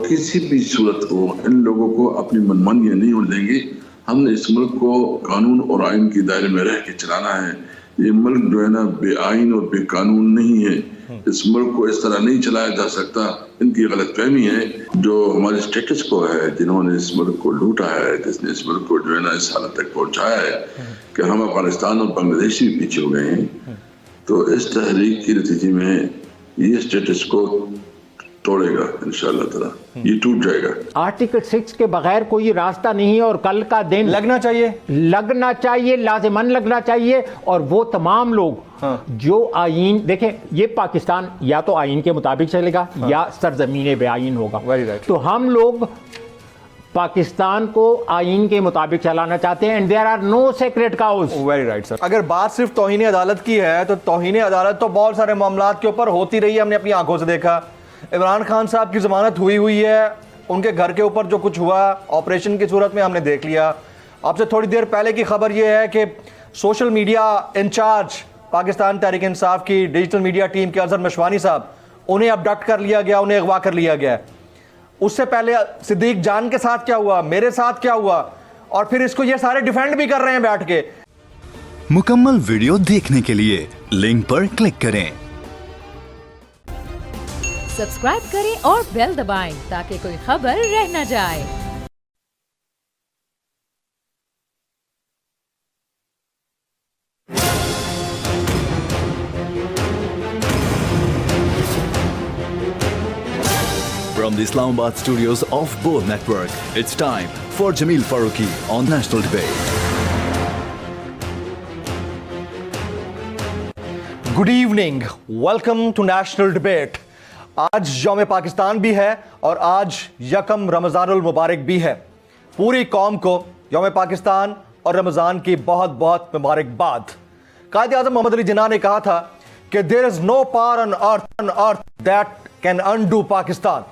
किसी भी सूरत को इन लोगों को अपनी मनमानी नहीं होने देंगे। हमने इस मुल्क को कानून और आइन के दायरे में रह के चलाना है। ये मुल्क जो है ना बेआइन और बेकानून नहीं है। इस मुल्क को इस तरह नहीं चलाया जा सकता। इनकी गलतफहमी है जो हमारे स्टेटस को है, जिन्होंने इस मुल्क को लूटा है, जिसने इस मुल्क को जो है ना इस हालत तक पहुंचाया है कि हम अफगानिस्तान और बांग्लादेश भी पीछे हो गए हैं। तो इस तहरीक के नतीजे में ये स्टेटस को तोड़ेगा इंशाअल्लाह ताला, ये टूट जाएगा। आर्टिकल 6 के बगैर कोई रास्ता नहीं है और कल का दिन लगना चाहिए, लाजिमन लगना चाहिए। और वो तमाम लोग जो आईन देखें, ये पाकिस्तान या तो आईन के मुताबिक चलेगा या सरजमीन बेआईन होगा। तो हम लोग पाकिस्तान को आईन के मुताबिक चलाना चाहते हैं and there are no sacred cows. Very right sir. अगर बात सिर्फ तौहीन अदालत की है तो तौहीन अदालत तो बहुत सारे मामलात के ऊपर होती रही है, हमने अपनी आंखों से देखा। इमरान खान साहब की जमानत हुई है, उनके घर के ऊपर जो कुछ हुआ ऑपरेशन की सूरत में हमने देख लिया। आपसे थोड़ी देर पहले की खबर यह है कि social media in charge Pakistan Tehreek Insaf की डिजिटल मीडिया टीम के अजहर मशवानी साहब, उन्हें अबडक्ट कर लिया गया, उन्हें अगवा कर लिया गया। उससे पहले सिद्दीक जान के साथ क्या हुआ, मेरे साथ क्या हुआ, और फिर इसको ये सारे डिफेंड भी कर रहे हैं बैठ के। मुकम्मल वीडियो देखने के लिए लिंक पर क्लिक करें, सब्सक्राइब करें और बेल दबाएं ताकि कोई खबर रह न जाए। From the Islamabad studios of Bold Network, it's time for Jameel Farooqi on National Debate. Good evening, welcome to national debate. आज यौम पाकिस्तान भी है और आज यकम रमज़ानुल मुबारक भी है। पूरी कौम को यौम पाकिस्तान और रमज़ान की बहुत बहुत मुबारकबाद। कायद आज़म मोहम्मद अली जिन्ना ने कहा था कि there is no power on earth that can undo Pakistan.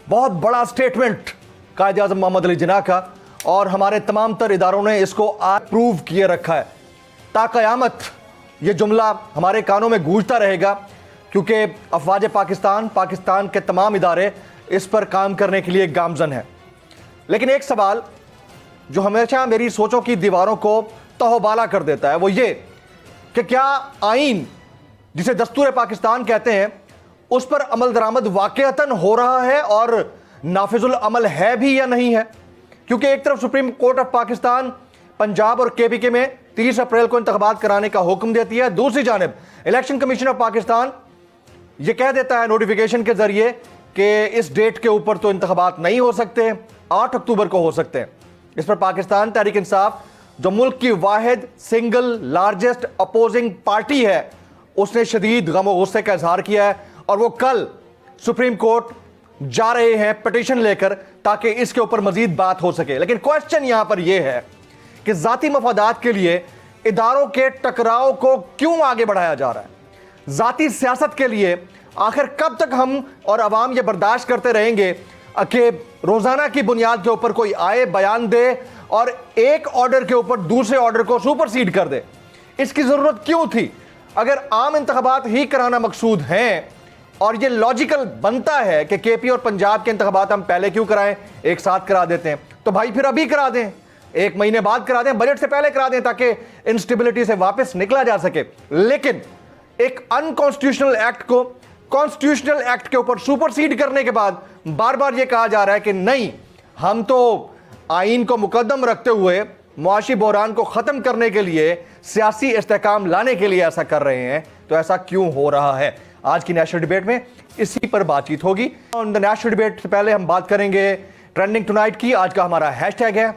बहुत बड़ा स्टेटमेंट कायद आज़म मोहम्मद अली जिन्ना का, और हमारे तमाम तर इदारों ने इसको प्रूव किए रखा है। ता क़यामत ये जुमला हमारे कानों में गूंजता रहेगा, क्योंकि अफवाज पाकिस्तान के तमाम इदारे इस पर काम करने के लिए गामजन हैं। लेकिन एक सवाल जो हमेशा मेरी सोचों की दीवारों को तहोबाला कर देता है वो ये कि क्या आइन जिसे दस्तूर पाकिस्तान कहते हैं उस पर अमल दरामद वाक़अतन हो रहा है और नाफिजुल अमल है भी या नहीं है। क्योंकि एक तरफ supreme court of Pakistan Punjab और केपीके में 30 अप्रैल को इंतखाबात कराने का हुक्म देती है, दूसरी जानिब इलेक्शन कमीशन ऑफ पाकिस्तान ये कह देता है नोटिफिकेशन के जरिए कि इस डेट के ऊपर तो इंतखाबात नहीं हो सकते, 8 अक्टूबर को हो सकते हैं। इस पर पाकिस्तान तहरीक इंसाफ जो मुल्क की वाहिद सिंगल लार्जेस्ट अपोजिंग पार्टी है, उसने शदीद गम और गुस्से का इजहार किया है और वो कल सुप्रीम कोर्ट जा रहे हैं पिटीशन लेकर ताकि इसके ऊपर मजीद बात हो सके। लेकिन क्वेश्चन यहां पर यह है कि जाती मफादात के लिए इदारों के टकराव को क्यों आगे बढ़ाया जा रहा है। जाती सियासत के लिए आखिर कब तक हम और अवाम ये बर्दाश्त करते रहेंगे कि रोजाना की बुनियाद के ऊपर कोई आए, बयान दे और एक ऑर्डर के ऊपर दूसरे ऑर्डर को सुपरसीड कर दे। इसकी जरूरत क्यों थी? अगर आम इंतखाबात ही कराना मकसूद हैं और ये लॉजिकल बनता है कि केपी और पंजाब के इंतखाबात हम पहले क्यों कराएं, एक साथ करा देते हैं, तो भाई फिर अभी करा दें, 1 महीने बाद करा दें, बजट से पहले करा दें ताकि इंस्टेबिलिटी से वापस निकला जा सके। लेकिन एक अनकॉन्स्टिट्यूशनल एक्ट को कॉन्स्टिट्यूशनल एक्ट के ऊपर सुपरसीड करने के बाद बार बार यह कहा जा रहा है कि नहीं, हम तो आइन को मुकद्दम रखते हुए मुआशी बहरान को खत्म करने के लिए, सियासी इस्तेहकाम लाने के लिए ऐसा कर रहे हैं। तो ऐसा क्यों हो रहा है? आज की नेशनल डिबेट में इसी पर बातचीत होगी। ऑन द नेशनल डिबेट से पहले हम बात करेंगे ट्रेंडिंग टुनाइट की। आज का हमारा हैशटैग है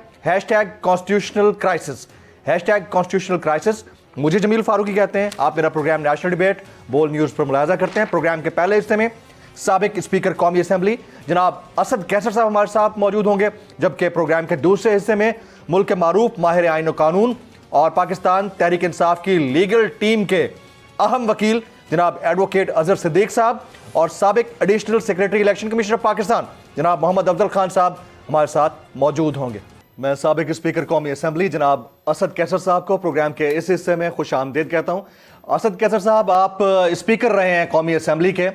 #कॉन्स्टिट्यूशनल क्राइसिस। #Constitutional crisis. मुझे जमील फारूकी कहते हैं। आप मेरा प्रोग्राम नेशनल डिबेट बोल न्यूज़ पर मुलाजा करते हैं। प्रोग्राम के पहले हिस्से में साबिक स्पीकर कौमी असम्बली जनाब असद कैसर साहब हमारे साथ मौजूद होंगे, जबकि प्रोग्राम के दूसरे हिस्से में मुल्क के मारूफ माहिर आइन और कानून और पाकिस्तान तहरीक इंसाफ की लीगल टीम के अहम वकील जनाब एडवोकेट अजहर सिद्दीक साहब और साबिक additional secretary election commission of Pakistan जनाब मोहम्मद अफजल खान साहब हमारे साथ मौजूद होंगे। मैं साबिक स्पीकर कौमी असम्बली जनाब असद कैसर साहब को प्रोग्राम के इस हिस्से में खुश आमदीद कहता हूँ। असद कैसर साहब, आप स्पीकर रहे हैं कौमी असम्बली के।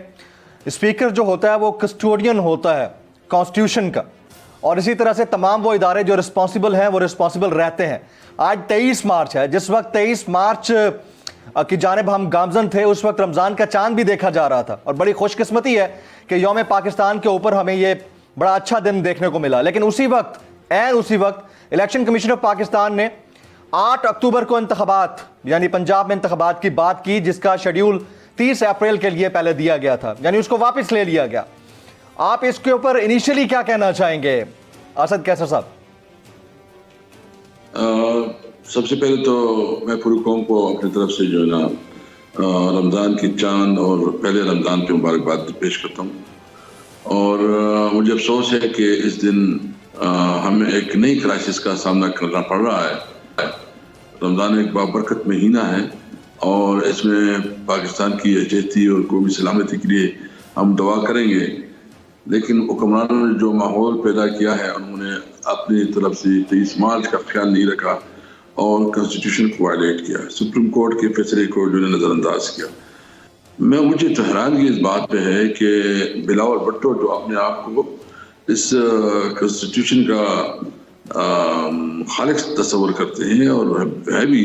स्पीकर जो होता है वो कस्टोडियन होता है कॉन्स्टिट्यूशन का, और इसी तरह से तमाम वो इदारे जो रिस्पॉन्सिबल हैं वो रिस्पॉन्सिबल रहते हैं। आज 23 मार्च है, जिस वक्त 23 मार्च की जानिब हम गामजन थे उस वक्त रमज़ान का चांद भी देखा जा रहा था, और बड़ी खुशकिस्मती है कि यौम पाकिस्तान के ऊपर हमें ये बड़ा अच्छा दिन देखने को मिला। लेकिन उसी वक्त इलेक्शन कमीशन ऑफ पाकिस्तान ने 8 अक्टूबर को इंतखाबात यानी पंजाब में इंतखाबात की बात की, जिसका शेड्यूल 30 अप्रैल के लिए पहले दिया गया था, यानी उसको वापस ले लिया गया। आप इसके ऊपर इनिशियली क्या कहना चाहेंगे असद कैसर साहब? सबसे पहले तो मैं पूरी कौम को अपनी तरफ से जो है ना रमज़ान की चांद और पहले रमज़ान की मुबारकबाद पेश करता हूँ। और मुझे अफसोस है कि इस दिन हमें एक नई क्राइसिस का सामना करना पड़ रहा है। रमज़ान एक बाबरकत महीना है और इसमें पाकिस्तान की यकजहती और कौमी सलामती के लिए हम दुआ करेंगे, लेकिन हुक्मरानों ने जो माहौल पैदा किया है उन्होंने अपनी तरफ से 23 मार्च का ख्याल नहीं रखा और कॉन्स्टिट्यूशन को वायलेट किया, सुप्रीम कोर्ट के फैसले को जो नज़रअंदाज किया। मुझे तो हैरानगी इस बात पे है कि बिलावल भुट्टो जो अपने आप को इस कॉन्स्टिट्यूशन का खालिक तस्वर करते हैं और है भी,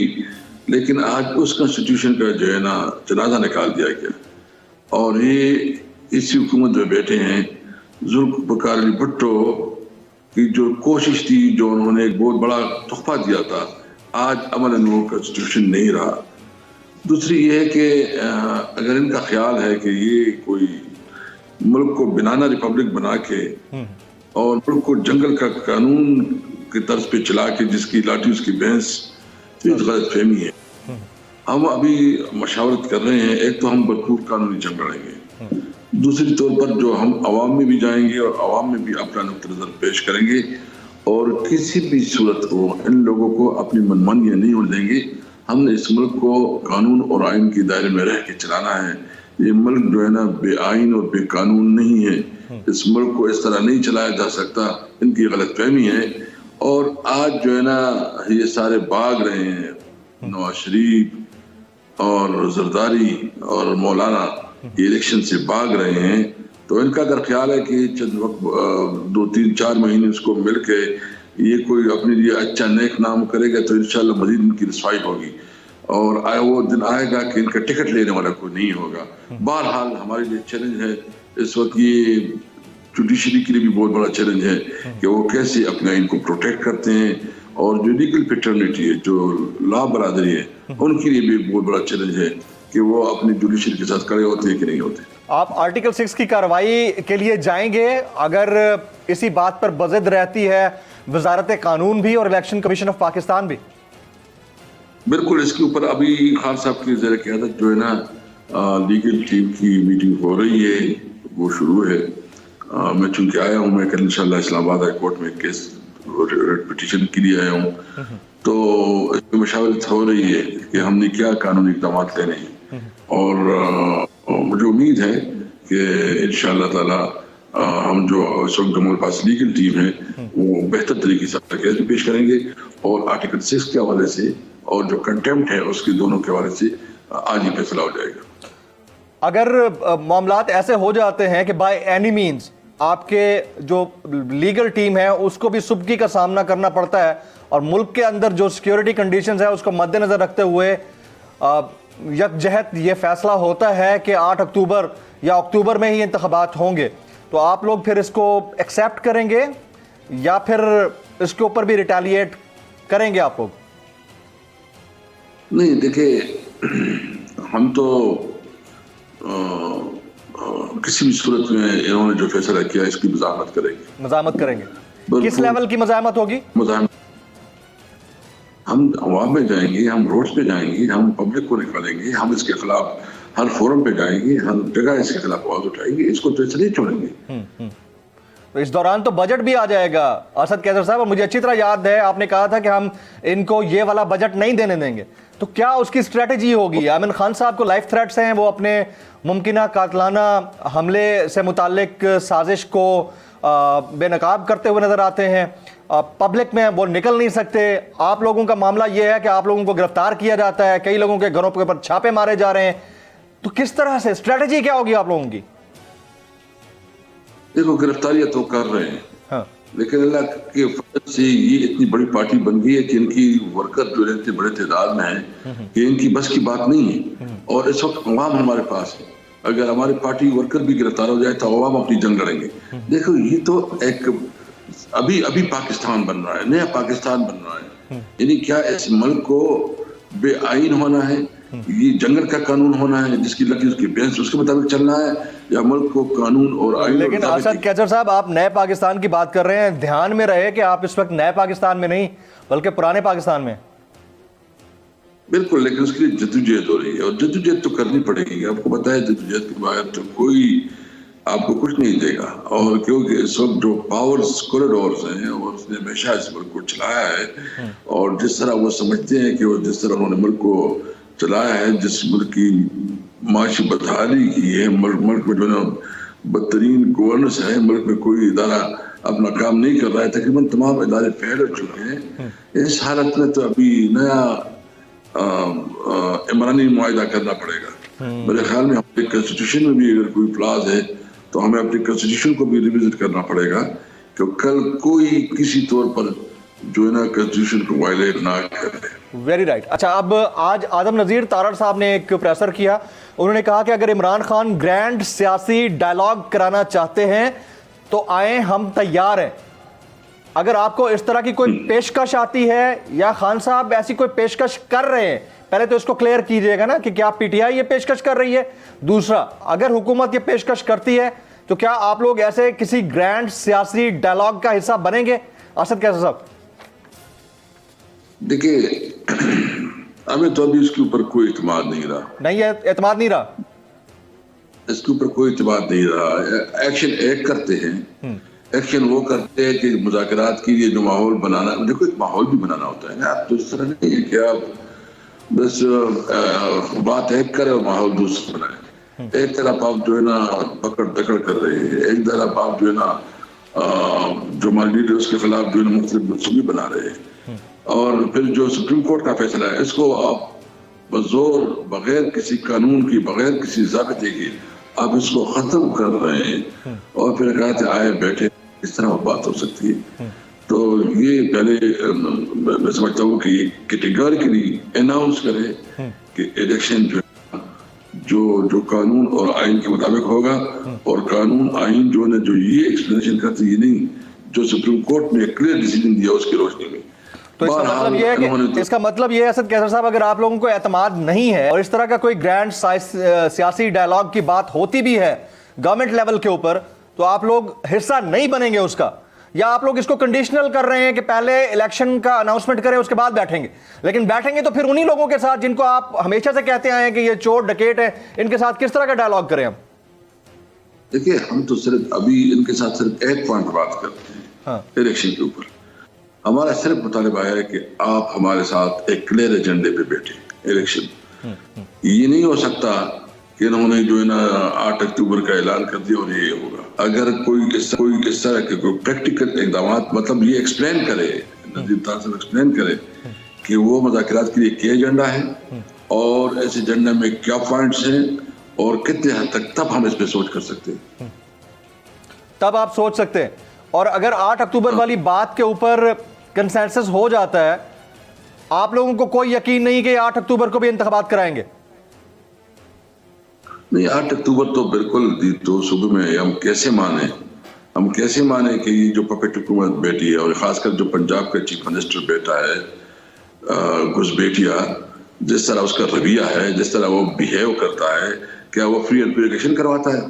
लेकिन आज उस कॉन्स्टिट्यूशन का जो है ना जनाजा निकाल दिया गया। और ये इसी हुकूमत में बैठे हैं जुल्फ़िकार अली भुट्टो की जो कोशिश थी, जो उन्होंने एक बहुत बड़ा तोहफा दिया था, आज अमलन वो कॉन्स्टिट्यूशन नहीं रहा। दूसरी ये है कि अगर इनका ख्याल है कि ये कोई मुल्क को बनाना रिपब्लिक बना के और मुल्क को जंगल का कानून की तर्ज पे चला के जिसकी लाठी उसकी भैंस, तो गलत फहमी है। हम अभी मशावरत कर रहे हैं, एक तो हम भरपूर कानूनी जंग लड़ेंगे, दूसरी तौर पर जो हम अवाम में भी जाएंगे और अवाम में भी अपना नुक्ता नज़र पेश करेंगे और किसी भी सूरत को इन लोगों को अपनी मनमानियाँ नहीं होने देंगे। हमने इस मुल्क को कानून और आइन के दायरे में रह के चलाना है। ये मुल्क जो है ना बेआइन और बेकानून नहीं है, इस मुल्क को इस तरह नहीं चलाया जा सकता, इनकी गलत फहमी है। और आज जो है ना ये सारे भाग रहे हैं, नवाज शरीफ और जरदारी और मौलाना ये इलेक्शन से भाग रहे हैं, तो इनका अगर ख्याल है कि चंद वक्त 2-3-4 महीने उसको मिल के ये कोई अपने लिए अच्छा नेक नाम करेगा तो इंशाल्लाह मजीद इनकी रसवाई होगी और वो दिन आएगा कि इनका टिकट लेने वाला कोई नहीं होगा। बहरहाल हमारे लिए चैलेंज है इस वक्त, ये जुडिशरी के लिए भी बहुत बड़ा चैलेंज है कि वो कैसे अपना इनको प्रोटेक्ट करते हैं, और जो लीगल पैटर्निटी है, जो लॉ बरादरी है, उनके लिए भी बहुत बड़ा चैलेंज है कि वो अपनी जुडिशरी के साथ खड़े होते हैं कि नहीं होते। आप आर्टिकल 6 की कार्रवाई के लिए जाएंगे अगर इसी बात पर बज़द रहती है वजारत कानून भी और इलेक्शन कमीशन ऑफ पाकिस्तान भी? बिल्कुल, इसके ऊपर अभी खान साहब की ज़रा क़यादत जो है ना लीगल टीम की मीटिंग हो रही है, वो शुरू है। मैं चूंकि आया हूँ, मैं कल इंशाल्लाह इस्लामाबाद हाई कोर्ट में केस पिटीशन के लिए आया हूँ, तो इसमें मशावरत हो रही है कि हमने क्या कानूनी इक़दाम लेने हैं। और मुझे उम्मीद है कि इंशाअल्लाह ताला हम जो इस वक्त हमारे पास लीगल टीम है वो बेहतर तरीके से केस पेश करेंगे और आर्टिकल 6 के हवाले से और जो कंटेम्प्ट है उसके दोनों के हवाले से आज ही फैसला हो जाएगा। अगर मामलात ऐसे हो जाते हैं कि बाय एनी मीन्स आपके जो लीगल टीम है उसको भी सुबकी का सामना करना पड़ता है और मुल्क के अंदर जो सिक्योरिटी कंडीशंस है उसको मद्देनजर रखते हुए यकजहत ये फैसला होता है कि 8 अक्टूबर या अक्टूबर में ही इंतखाबात होंगे, तो आप लोग फिर इसको एक्सेप्ट करेंगे या फिर इसके ऊपर भी रिटेलिएट करेंगे आप लोग? नहीं, देखिए, हम तो किसी भी सूरत में इन्होंने जो फैसला किया इसकी मज़ामत करेंगे। किस लेवल की मज़ामत होगी? हम अवाम में जाएंगे, हम रोड्स पे जाएंगे, हम पब्लिक को निकालेंगे, हम इसके खिलाफ हर फोरम पे जाएंगे, हर जगह इसके खिलाफ आवाज उठाएंगे, इसको तो नहीं छोड़ेंगे। तो इस दौरान तो बजट भी आ जाएगा असद कैसर साहब, और मुझे अच्छी तरह याद है आपने कहा था कि हम इनको ये वाला बजट नहीं देने देंगे, तो क्या उसकी स्ट्रेटजी होगी? आमिर खान साहब को लाइफ थ्रेट्स हैं, वो अपने मुमकिना कातलाना हमले से मुतालिक साजिश को बेनकाब करते हुए नजर आते हैं, पब्लिक में वो निकल नहीं सकते। आप लोगों का मामला ये है कि आप लोगों को गिरफ्तार किया जाता है, कई लोगों के घरों के ऊपर छापे मारे जा रहे हैं, तो किस तरह से स्ट्रेटजी क्या होगी आप लोगों की? देखो गिरफ्तारियां तो कर रहे हैं, हाँ, लेकिन अल्लाह के फजल से ये इतनी बड़ी पार्टी बन गई है कि इनकी वर्कर जो है इतने बड़े तादाद में है कि इनकी बस की बात नहीं है। और इस वक्त अवाम हमारे पास है, अगर हमारी पार्टी वर्कर भी गिरफ्तार हो जाए तो अवाम अपनी जंग लड़ेंगे। देखो ये तो एक अभी अभी पाकिस्तान बन रहा है, नया पाकिस्तान बन रहा है। यानी क्या इस मुल्क को बेआईन होना है, ये जंगल का कानून होना है जिसकी लकीर उसकी बेंच उसके मुताबिक चलना है, या मुल्क को कानून और आईन? लेकिन असद कैसर साहब, आप नए पाकिस्तान की बात कर रहे हैं, ध्यान में रहे कि आप इस वक्त नए पाकिस्तान में नहीं बल्कि पुराने पाकिस्तान में। बिल्कुल, लेकिन उसके लिए जद्दोजहद हो रही है और जद्दोजहद तो करनी पड़ेगी। आपको पता है जद्दोजहद के बगैर तो कोई आपको कुछ नहीं देगा। और क्योंकि इस वक्त जो पावर्स कॉरिडोर्स हैं और उसने हमेशा इस मुल्क को चलाया है, और जिस तरह वो समझते हैं कि वो जिस तरह उन्होंने मुल्क को चलाया है, जिस मुल्क की माशी बदहाली की है, मुल्क में जो है बदतरीन गवर्नेंस है, मुल्क में कोई इदारा अपना काम नहीं कर रहा है, तकरीबन तमाम इदारे फेल हो चुके हैं। इस हालत में तो अभी नया इमरानी मुआहिदा करना पड़ेगा। मेरे ख्याल में हमारे कॉन्स्टिट्यूशन में भी अगर कोई फ्लॉज है तो हमें अपने कॉन्स्टिट्यूशन को भी रिविजिट करना पड़ेगा कि कल कोई किसी तौर पर जो है ना कॉन्स्टिट्यूशन को वायलेट ना करे। Very right. अच्छा, अब आज आदम नज़ीर तारड़ साहब ने एक प्रेसर किया, उन्होंने कहा कि अगर इमरान खान ग्रैंड सियासी डायलॉग कराना चाहते हैं तो आए, हम तैयार हैं। अगर आपको इस तरह की कोई पेशकश आती है या खान साहब ऐसी कोई पेशकश कर रहे हैं, पहले तो इसको क्लियर कीजिएगा ना कि क्या पीटीआई ये पेशकश कर रही है। दूसरा, अगर हुकूमत ये पेशकश करती है तो क्या आप लोग ऐसे किसी ग्रैंड सियासी डायलॉग का हिस्सा बनेंगे? असद कैसर साहब। देखिए, हमें तो अभी इसके ऊपर कोई इत्मीनान नहीं रहा। नहीं है, एतमाद नहीं रहा, इसके ऊपर कोई इत्मीनान नहीं रहा। एक्शन एक करते हैं, एक्शन वो करते हैं कि मुज़ाकरात के लिए जो माहौल बनाना, देखो एक माहौल भी बनाना होता है ना। आप तो इस तरह नहीं है कि आप बस बात एक करे और माहौल दूसरा बनाए। एक तरफ आप जो है ना पकड़ दकड़ कर रहे हैं, एक तरफ आप जो है ना जो हमारे लीडर्स के खिलाफ जो है ना मुख्तलिफ मंसूबे बना रहे हैं, और फिर जो सुप्रीम कोर्ट का फैसला है इसको आप बजोर बगैर किसी कानून की, बगैर किसी ज़ाब्ते के आप इसको खत्म कर रहे हैं। और फिर कहते आए बैठे, इस तरह बात हो सकती है। तो ये पहले मैं समझता हूँ कि कैटेगोरिकली अनाउंस करे कि इलेक्शन जो कानून और आइन के मुताबिक होगा, और कानून आइन जो है जो ये एक्सप्लेनेशन करती है, नहीं जो सुप्रीम कोर्ट ने क्लियर डिसीजन दिया उसकी रोशनी में। तो इसका मतलब ये है असद कैसर साहब, अगर आप लोगों को एतमाद नहीं है और इस तरह का कोई ग्रैंड सियासी डायलॉग की बात होती भी है गवर्नमेंट लेवल के ऊपर, तो आप लोग हिस्सा नहीं बनेंगे उसका, या आप लोग इसको कंडीशनल कर रहे हैं कि पहले इलेक्शन का अनाउंसमेंट करें उसके बाद बैठेंगे? लेकिन बैठेंगे तो फिर उन्हीं लोगों के साथ जिनको आप हमेशा से कहते आए हैं कि ये चोर डकैत है, इनके साथ किस तरह का डायलॉग करें हम? देखिए, हम तो सिर्फ अभी इनके साथ सिर्फ एक पॉइंट बात करते हैं। हाँ। इलेक्शन के ऊपर हमारा सिर्फ मुतालिबा है कि आप हमारे साथ एक क्लियर एजेंडे पे बैठे। इलेक्शन ये नहीं हो सकता कि इन्होंने जो है ना 8 अक्टूबर का ऐलान कर दिया और ये होगा। अगर कोई इस तरह के कोई प्रैक्टिकल इकदाम, मतलब ये एक्सप्लेन करे, नज़ीर तारड़ साहब एक्सप्लेन करे कि वो मुज़ाकरात के लिए क्या एजेंडा है और इस एजेंडा में क्या पॉइंट्स हैं और कितने हद तक, तब हम इस पे सोच कर सकते हैं। तब आप सोच सकते हैं। और अगर 8 अक्टूबर वाली बात के ऊपर कंसेंसस हो जाता है, आप लोगों को कोई यकीन नहीं कि 8 अक्टूबर को भी इंतखाबात कराएंगे? नहीं, 8 अक्टूबर तो बिल्कुल तो सुबह में हम कैसे माने कि ये जो पपेट हुकूमत बैठी है, और खासकर जो पंजाब का चीफ मिनिस्टर बैठा है घुसपैठिया, जिस तरह उसका रवैया है, जिस तरह वो बिहेव करता है, क्या वो फ्री एंड फेयर इलेक्शन करवाता है?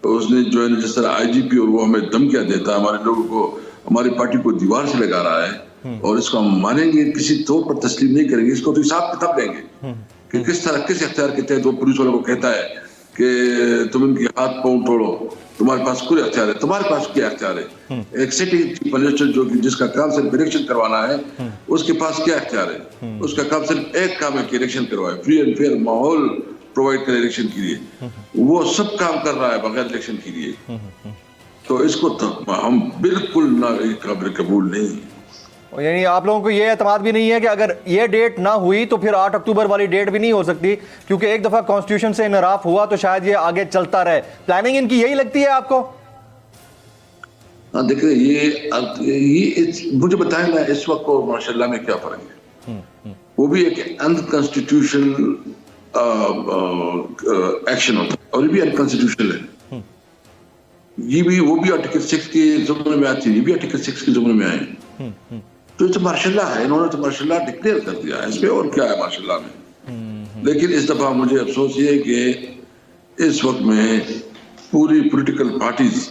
तो उसने जो है जिस तरह आईजीपी और वो हमें धमकियां देता है, हमारे लोगों को, हमारी पार्टी को दीवार से लगा रहा है, और इसको हम मानेंगे, किसी तौर पर तस्लीम नहीं करेंगे। इसको तो हिसाब किताब देंगे कि किस तरह, किस अख्तियार के तहत वो पुलिस वालों को कहता है कि तुम इनके हाथ पांव तोड़ो, तुम्हारे पास कोई अख्तियार है, तुम्हारे पास क्या अख्तियार है? एक सिटी चीफ मिनिस्टर जो कि जिसका काम सिर्फ इलेक्शन करवाना है, उसके पास क्या अख्तियार है? उसका काम सिर्फ एक काम है कि इलेक्शन करवाए, फ्री एंड फेयर माहौल प्रोवाइड करे इलेक्शन के लिए। वो सब काम कर रहा है बगैर इलेक्शन के लिए। तो इसको तो हम बिल्कुल ना काबिल कबूल नहीं। यानी आप लोगों को ये एतमाद भी नहीं है कि अगर ये डेट ना हुई तो फिर 8 अक्टूबर वाली डेट भी नहीं हो सकती, क्योंकि एक दफा कॉन्स्टिट्यूशन से इनराफ हुआ तो शायद ये आगे चलता रहे। प्लानिंग इनकी यही लगती है आपको? हाँ देखिए ये मुझे बताएं ना इस वक्त और माशाल्लाह में क्या फर्क है। वो भी एक अनकॉन्स्टिट्यूशनल एक्शन होता है और ये भी अनकॉन्स्टिट्यूशनल है। वो भी आर्टिकल 6 के ज़ुम्रे में आती है, ये भी आर्टिकल 6 के ज़ुम्रे में आए। तो ये तो माशाल्लाह है, इन्होंने तो माशाल्लाह डिक्लेयर कर दिया है, इसमें और क्या है माशाल्लाह में। लेकिन इस दफा मुझे अफसोस ये है कि इस वक्त में पूरी पॉलिटिकल पार्टीज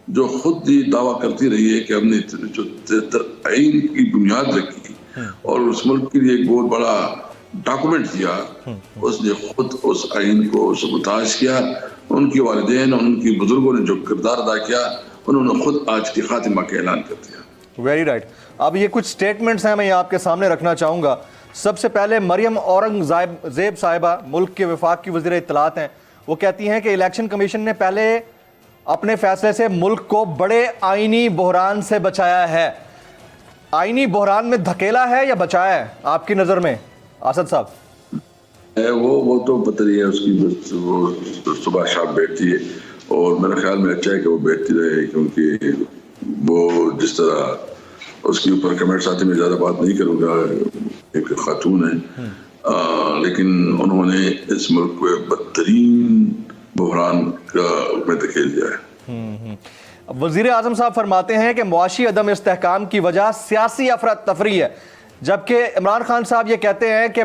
जो खुद ही दावा करती रही है कि हमने जो आइन की बुनियाद रखी और उस मुल्क के लिए एक बहुत बड़ा डॉक्यूमेंट दिया, उसने खुद उस आइन को सबूताज किया। उनके वालिदैन और उनके बुजुर्गों ने जो किरदार अदा किया, उन्होंने खुद आज की खातिमा का ऐलान कर दिया। Very right. अब ये कुछ स्टेटमेंट्स हैं, मैं ये आपके सामने रखना चाहूँगा। सबसे पहले मरियम औरंगजेब साहिबा मुल्क के वफाक की वज़ीर इत्तलात हैं। वो कहती हैं कि इलेक्शन कमीशन ने पहले अपने फैसले से मुल्क को बड़े आइनी बहरान से बचाया है। आइनी बहरान में धकेला है या बचाया है आपकी नज़र में असद साहब? वो तो पता नहीं है, उसकी वो सुबह शाम बैठती है और मेरे ख्याल में अच्छा है कि वो बैठती रहे, क्योंकि वो जिस तरह उसके ऊपर कमेंट्स आते, मैं ज़्यादा बात नहीं करूँगा, एक खातून है, लेकिन उन्होंने इस मुल्क को बदतरीन बहरान में धकेल दिया है। वज़ीर आज़म साहब फरमाते हैं कि मुआशी अदम इस्तेहकाम की वजह सियासी अफरा तफरी है, जबकि इमरान खान साहब ये कहते हैं कि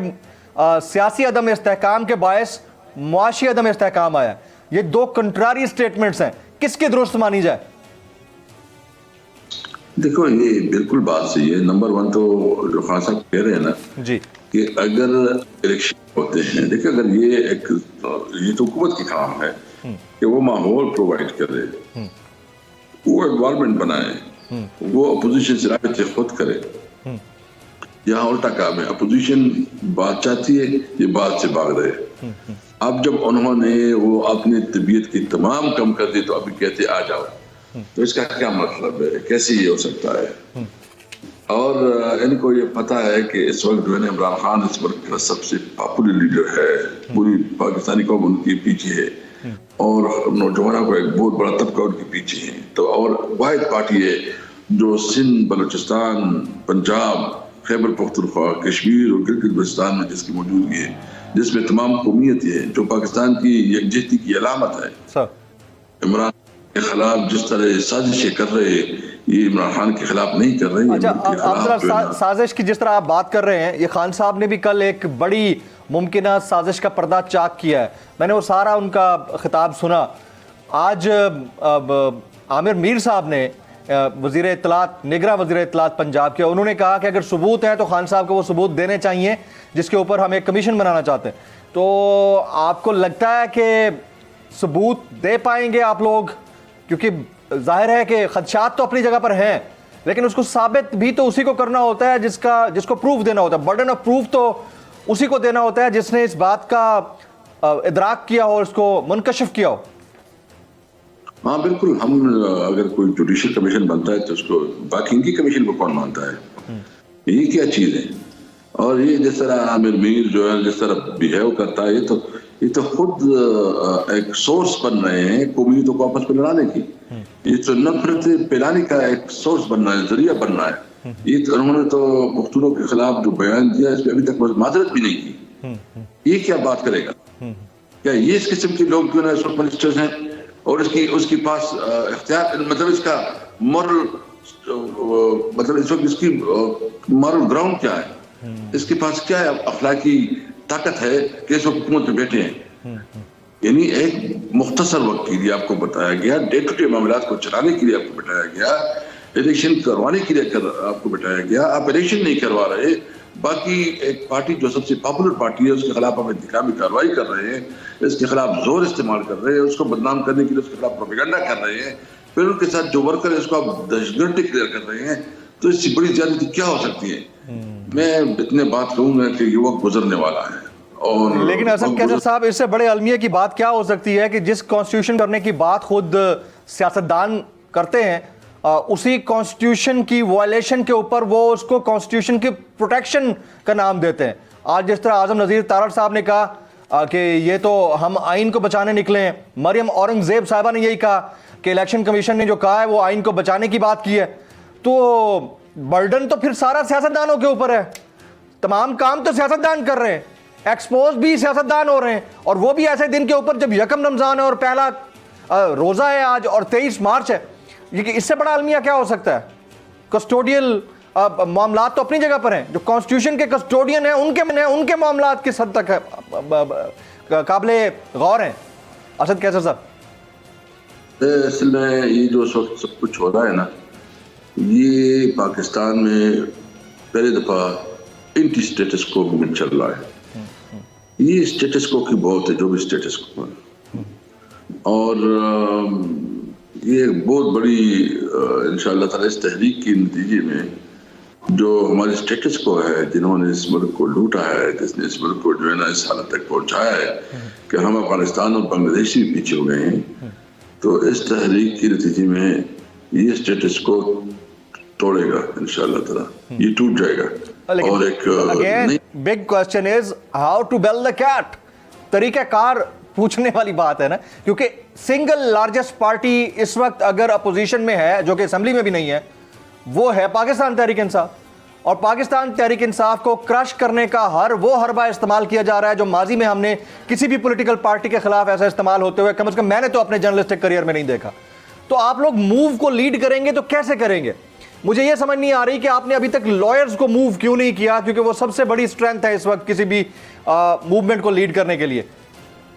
सियासी अदम इस्तेहकाम के बायस मुआशी अदम इस्तेहकाम आया। ये दो कंट्रारी स्टेटमेंट्स हैं, किसकी दुरुस्त मानी जाए? देखो ये बिल्कुल बात सही है। नंबर वन तो जो खान साहब कह रहे हैं ना जी कि अगर इलेक्शन होते हैं, देखिए अगर ये तो हुकूमत की काम है कि वो माहौल प्रोवाइड करे, वो एनवायरनमेंट बनाए, वो अपोजिशन से राबते खुद करे। यहाँ उल्टा काम है, अपोजिशन बात चाहती है, ये बात से भाग रहे। अब जब उन्होंने वो अपनी तबीयत की तमाम कम कर दी तो अभी कहते आ जाओ, तो इसका क्या मतलब है, कैसे ये हो सकता है? और इनको ये पता है कि इस वक्त जो है ना इमरान खान इस वक्त का सबसे पॉपुलर लीडर है, पूरी पाकिस्तानी कौम उनके पीछे है और नौजवानों का एक बहुत बड़ा तबका उनके पीछे है। तो और वाहिद पार्टी है जो सिंध, बलूचिस्तान, पंजाब, खैबर पख्तूनख्वा, कश्मीर और गिलगित बल्तिस्तान में जिसकी मौजूदगी है, जिसमें तमाम कौमियतें हैं, जो पाकिस्तान की यकजहती की अलामत है। इमरान के खिलाफ जिस तरह साजिशें कर रहे हैं, ये इमरान खान के खिलाफ नहीं कर रहे हैं। अच्छा, आप जरा साजिश की जिस तरह आप बात कर रहे हैं, ये खान साहब ने भी कल एक बड़ी मुमकिन साजिश का पर्दा चाक किया है। मैंने वो सारा उनका खिताब सुना। आज आमिर मीर साहब ने वज़ीर इत्तलात, निगरां वज़ीर इत्तलात पंजाब के, उन्होंने कहा कि अगर सबूत है तो खान साहब को वो सबूत देने चाहिए जिसके ऊपर हम एक कमीशन बनाना चाहते हैं। तो आपको लगता है कि सबूत दे पाएंगे आप लोग? क्योंकि जाहिर है कि खदशात तो अपनी जगह पर हैं, लेकिन उसको साबित भी तो उसी को करना होता है जिसको प्रूफ देना होता है। बर्डन ऑफ प्रूफ तो उसी को देना होता है जिसने इस बात का इदराक किया हो, उसको मुनकशिफ किया हो। हाँ बिल्कुल, हम अगर कोई जुडिशल कमीशन बनता है तो उसको बाकी इनकी कमीशन को कौन मानता है? ये क्या चीज है? और ये जिस तरह आमिर मीर जो है जिस तरह बिहेव करता है, ये तो खुद एक सोर्स बन रहे हैं कौमियतों को आपस में लड़ाने की। ये तो नफरत फैलाने का एक सोर्स बन रहा है, जरिया बन रहा है। ये तो उन्होंने तो पुख्तूनों के खिलाफ जो बयान दिया, इस पर अभी तक माजरत भी नहीं की। ये क्या बात करेगा? क्या ये इस किस्म के लोग क्यों ना मिनिस्टर्स हैं और उसके पास इख्तियार, मतलब इसका मॉरल, मतलब इस वक्त इसकी मॉरल ग्राउंड क्या है? इसके पास क्या है अखलाकी ताकत है कि इस वक्त हुकूमत में बैठे हैं? यानी एक मुख्तसर वक्त के लिए आपको बताया गया, डे टू डे मामलात को चलाने के लिए आपको बताया गया, इलेक्शन करवाने के लिए आपको बताया गया, आप इलेक्शन नहीं करवा रहे। बाकी एक पार्टी जो सबसे पॉपुलर पार्टी है उसके खिलाफ आप इंतकामी कार्रवाई कर रहे हैं, इसके खिलाफ जोर इस्तेमाल कर रहे हैं, उसको बदनाम करने के लिए उसके खिलाफ प्रोपेगेंडा कर रहे हैं, फिर उनके साथ जो वर्कर है उसको आप दहशतगर्द डिक्लेयर कर रहे हैं। तो इससे बड़ी ज्यादती क्या हो सकती है? मैं इतने बात कहूंगा कि युवक गुजरने वाला है। और लेकिन असद कैसर साहब, इससे बड़े अलमिया की बात क्या हो सकती है कि जिस कॉन्स्टिट्यूशन करने की बात खुद सियासतदान करते हैं, उसी कॉन्स्टिट्यूशन की वायलेशन के ऊपर वो उसको कॉन्स्टिट्यूशन की प्रोटेक्शन का नाम देते हैं। आज जिस तरह आजम नज़ीर तारड़ साहब ने कहा कि ये तो हम आइन को बचाने निकले हैं, मरियम औरंगजेब साहिबा ने यही कहा, کہ الیکشن کمیشن نے جو کہا ہے وہ آئین کو بچانے کی بات کی ہے, تو برڈن تو پھر سارا سیاستدانوں کے اوپر ہے. تمام کام تو سیاستدان کر رہے ہیں, ایکسپوز بھی سیاستدان ہو رہے ہیں, اور وہ بھی ایسے دن کے اوپر جب یکم رمضان ہے اور پہلا روزہ ہے آج اور 23 مارچ ہے. یہ اس سے بڑا المیہ کیا ہو سکتا ہے؟ کسٹوڈیل معاملات تو اپنی جگہ پر ہیں, جو کانسٹیٹیوشن کے کسٹوڈین ہیں ان کے معاملات کس حد تک قابل غور ہیں. اسد کیسر صاحب, اصل میں یہ جو اس وقت سب کچھ ہو رہا ہے نا, یہ پاکستان میں پہلی دفعہ اینٹی اسٹیٹس کو موومنٹ چل رہا ہے. یہ اسٹیٹس کو کی بہت ہے, جو بھی اسٹیٹس کو, اور یہ ایک بہت بڑی انشاءاللہ تعالی اس تحریک کے نتیجے میں جو ہمارے اسٹیٹس کو ہے, جنہوں نے اس ملک کو لوٹا ہے, جس نے اس ملک کو جو ہے نا اس حالت تک پہنچایا ہے کہ ہم افغانستان اور بنگلہ دیش بھی پیچھے ہو گئے ہیں, تو اس تحریک کے نتیجے میں یہ اسٹیٹس کو توڑے گا انشاءاللہ تعالی, یہ ٹوٹ جائے گا. اور ایک big question is how to bell the cat. طریقہ کار پوچھنے والی بات ہے نا, کیونکہ سنگل لارجسٹ پارٹی اس وقت اگر اپوزیشن میں ہے, جو کہ اسمبلی میں بھی نہیں ہے, وہ ہے پاکستان تحریک انصاف. اور پاکستان تحریک انصاف کو کرش کرنے کا ہر وہ حربہ استعمال کیا جا رہا ہے جو ماضی میں ہم نے کسی بھی پولیٹیکل پارٹی کے خلاف ایسا استعمال ہوتے ہوئے کم از کم میں نے تو اپنے جرنلسٹک کریئر میں نہیں دیکھا. تو آپ لوگ موو کو لیڈ کریں گے تو کیسے کریں گے؟ مجھے یہ سمجھ نہیں آ رہی کہ آپ نے ابھی تک لائرز کو موو کیوں نہیں کیا, کیونکہ وہ سب سے بڑی اسٹرینتھ ہے اس وقت کسی بھی موومنٹ کو لیڈ کرنے کے لیے.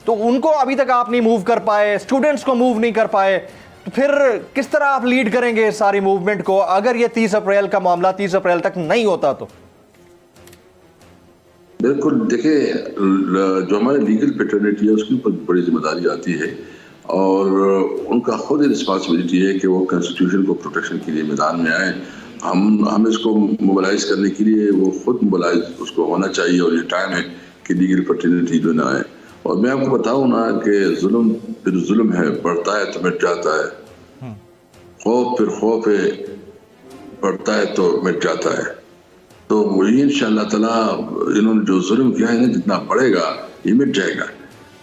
تو ان کو ابھی تک آپ نہیں موو کر پائے, اسٹوڈنٹس کو موو نہیں کر پائے, تو پھر کس طرح آپ لیڈ کریں گے ساری موومنٹ کو اگر یہ 30 اپریل کا معاملہ 30 اپریل تک نہیں ہوتا تو؟ بالکل, دیکھیں جو ہمارے لیگل پیٹرنیٹی ہے اس کے اوپر بڑی ذمہ داری آتی ہے, اور ان کا خود رسپانسبلٹی ہے کہ وہ کنسٹیٹیوشن کو پروٹیکشن کے لیے میدان میں آئیں. ہم اس کو موبلائز کرنے کے لیے وہ خود موبلائز اس کو ہونا چاہیے, اور یہ ٹائم ہے کہ لیگل پیٹرنیٹی جو نہ آئے. اور میں آپ کو بتاؤں نا کہ ظلم پھر ظلم ہے, بڑھتا ہے تو مٹ جاتا ہے, خوف پھر خوف ہے, بڑھتا ہے تو مٹ جاتا ہے. تو وہی انشاءاللہ تعالیٰ انہوں نے جو ظلم کیا ہے نا, جتنا بڑھے گا یہ مٹ جائے گا.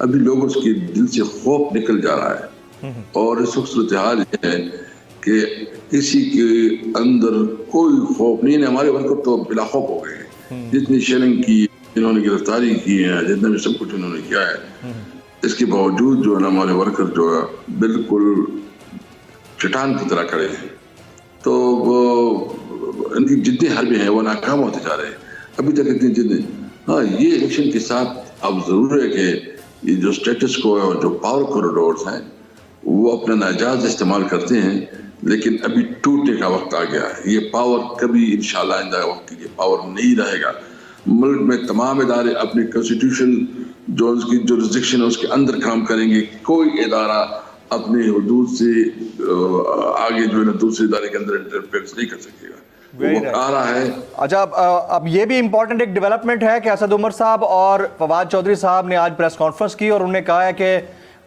ابھی لوگ اس کے دل سے خوف نکل جا رہا ہے, اور اس وقت صورتحال یہ ہے کہ کسی کے اندر کوئی خوف نہیں ہے. ہمارے ورکر تو بلا خوف ہو گئے ہیں, جتنی شیلنگ کی, انہوں نے گرفتاری کی ہے, جتنا بھی سب کچھ انہوں نے کیا ہے, اس کے باوجود جو ہے نا ہمارے ورکر جو ہے بالکل چٹان کی طرح کھڑے ہیں. تو وہ ان کی جتنی حربیں ہیں وہ ناکام ہوتے جا رہے ہیں ابھی تک اتنی جتنی. ہاں, یہ الیکشن کے ساتھ اب ضرور ہے کہ یہ جو اسٹیٹس کو ہے اور جو پاور کوریڈورز ہیں وہ اپنا ناجائز استعمال کرتے ہیں, لیکن ابھی ٹوٹنے کا وقت آ گیا ہے. یہ پاور کبھی انشاءاللہ آئندہ وقت کے لیے پاور نہیں رہے گا. ملک میں تمام ادارے اپنے کنسٹیٹیوشن جو اس کی جورسڈکشن ہے اس کے اندر کام کریں گے. کوئی ادارہ اپنے حدود سے آگے جو ہے نا دوسرے ادارے کے اندر انٹرفیئرنس نہیں کر سکے گا. وہ آ رہا ہے. اچھا, اب یہ بھی امپورٹنٹ ایک ڈیولپمنٹ ہے کہ اسد عمر صاحب اور فواد چودھری صاحب نے آج پریس کانفرنس کی اور انہوں نے کہا ہے کہ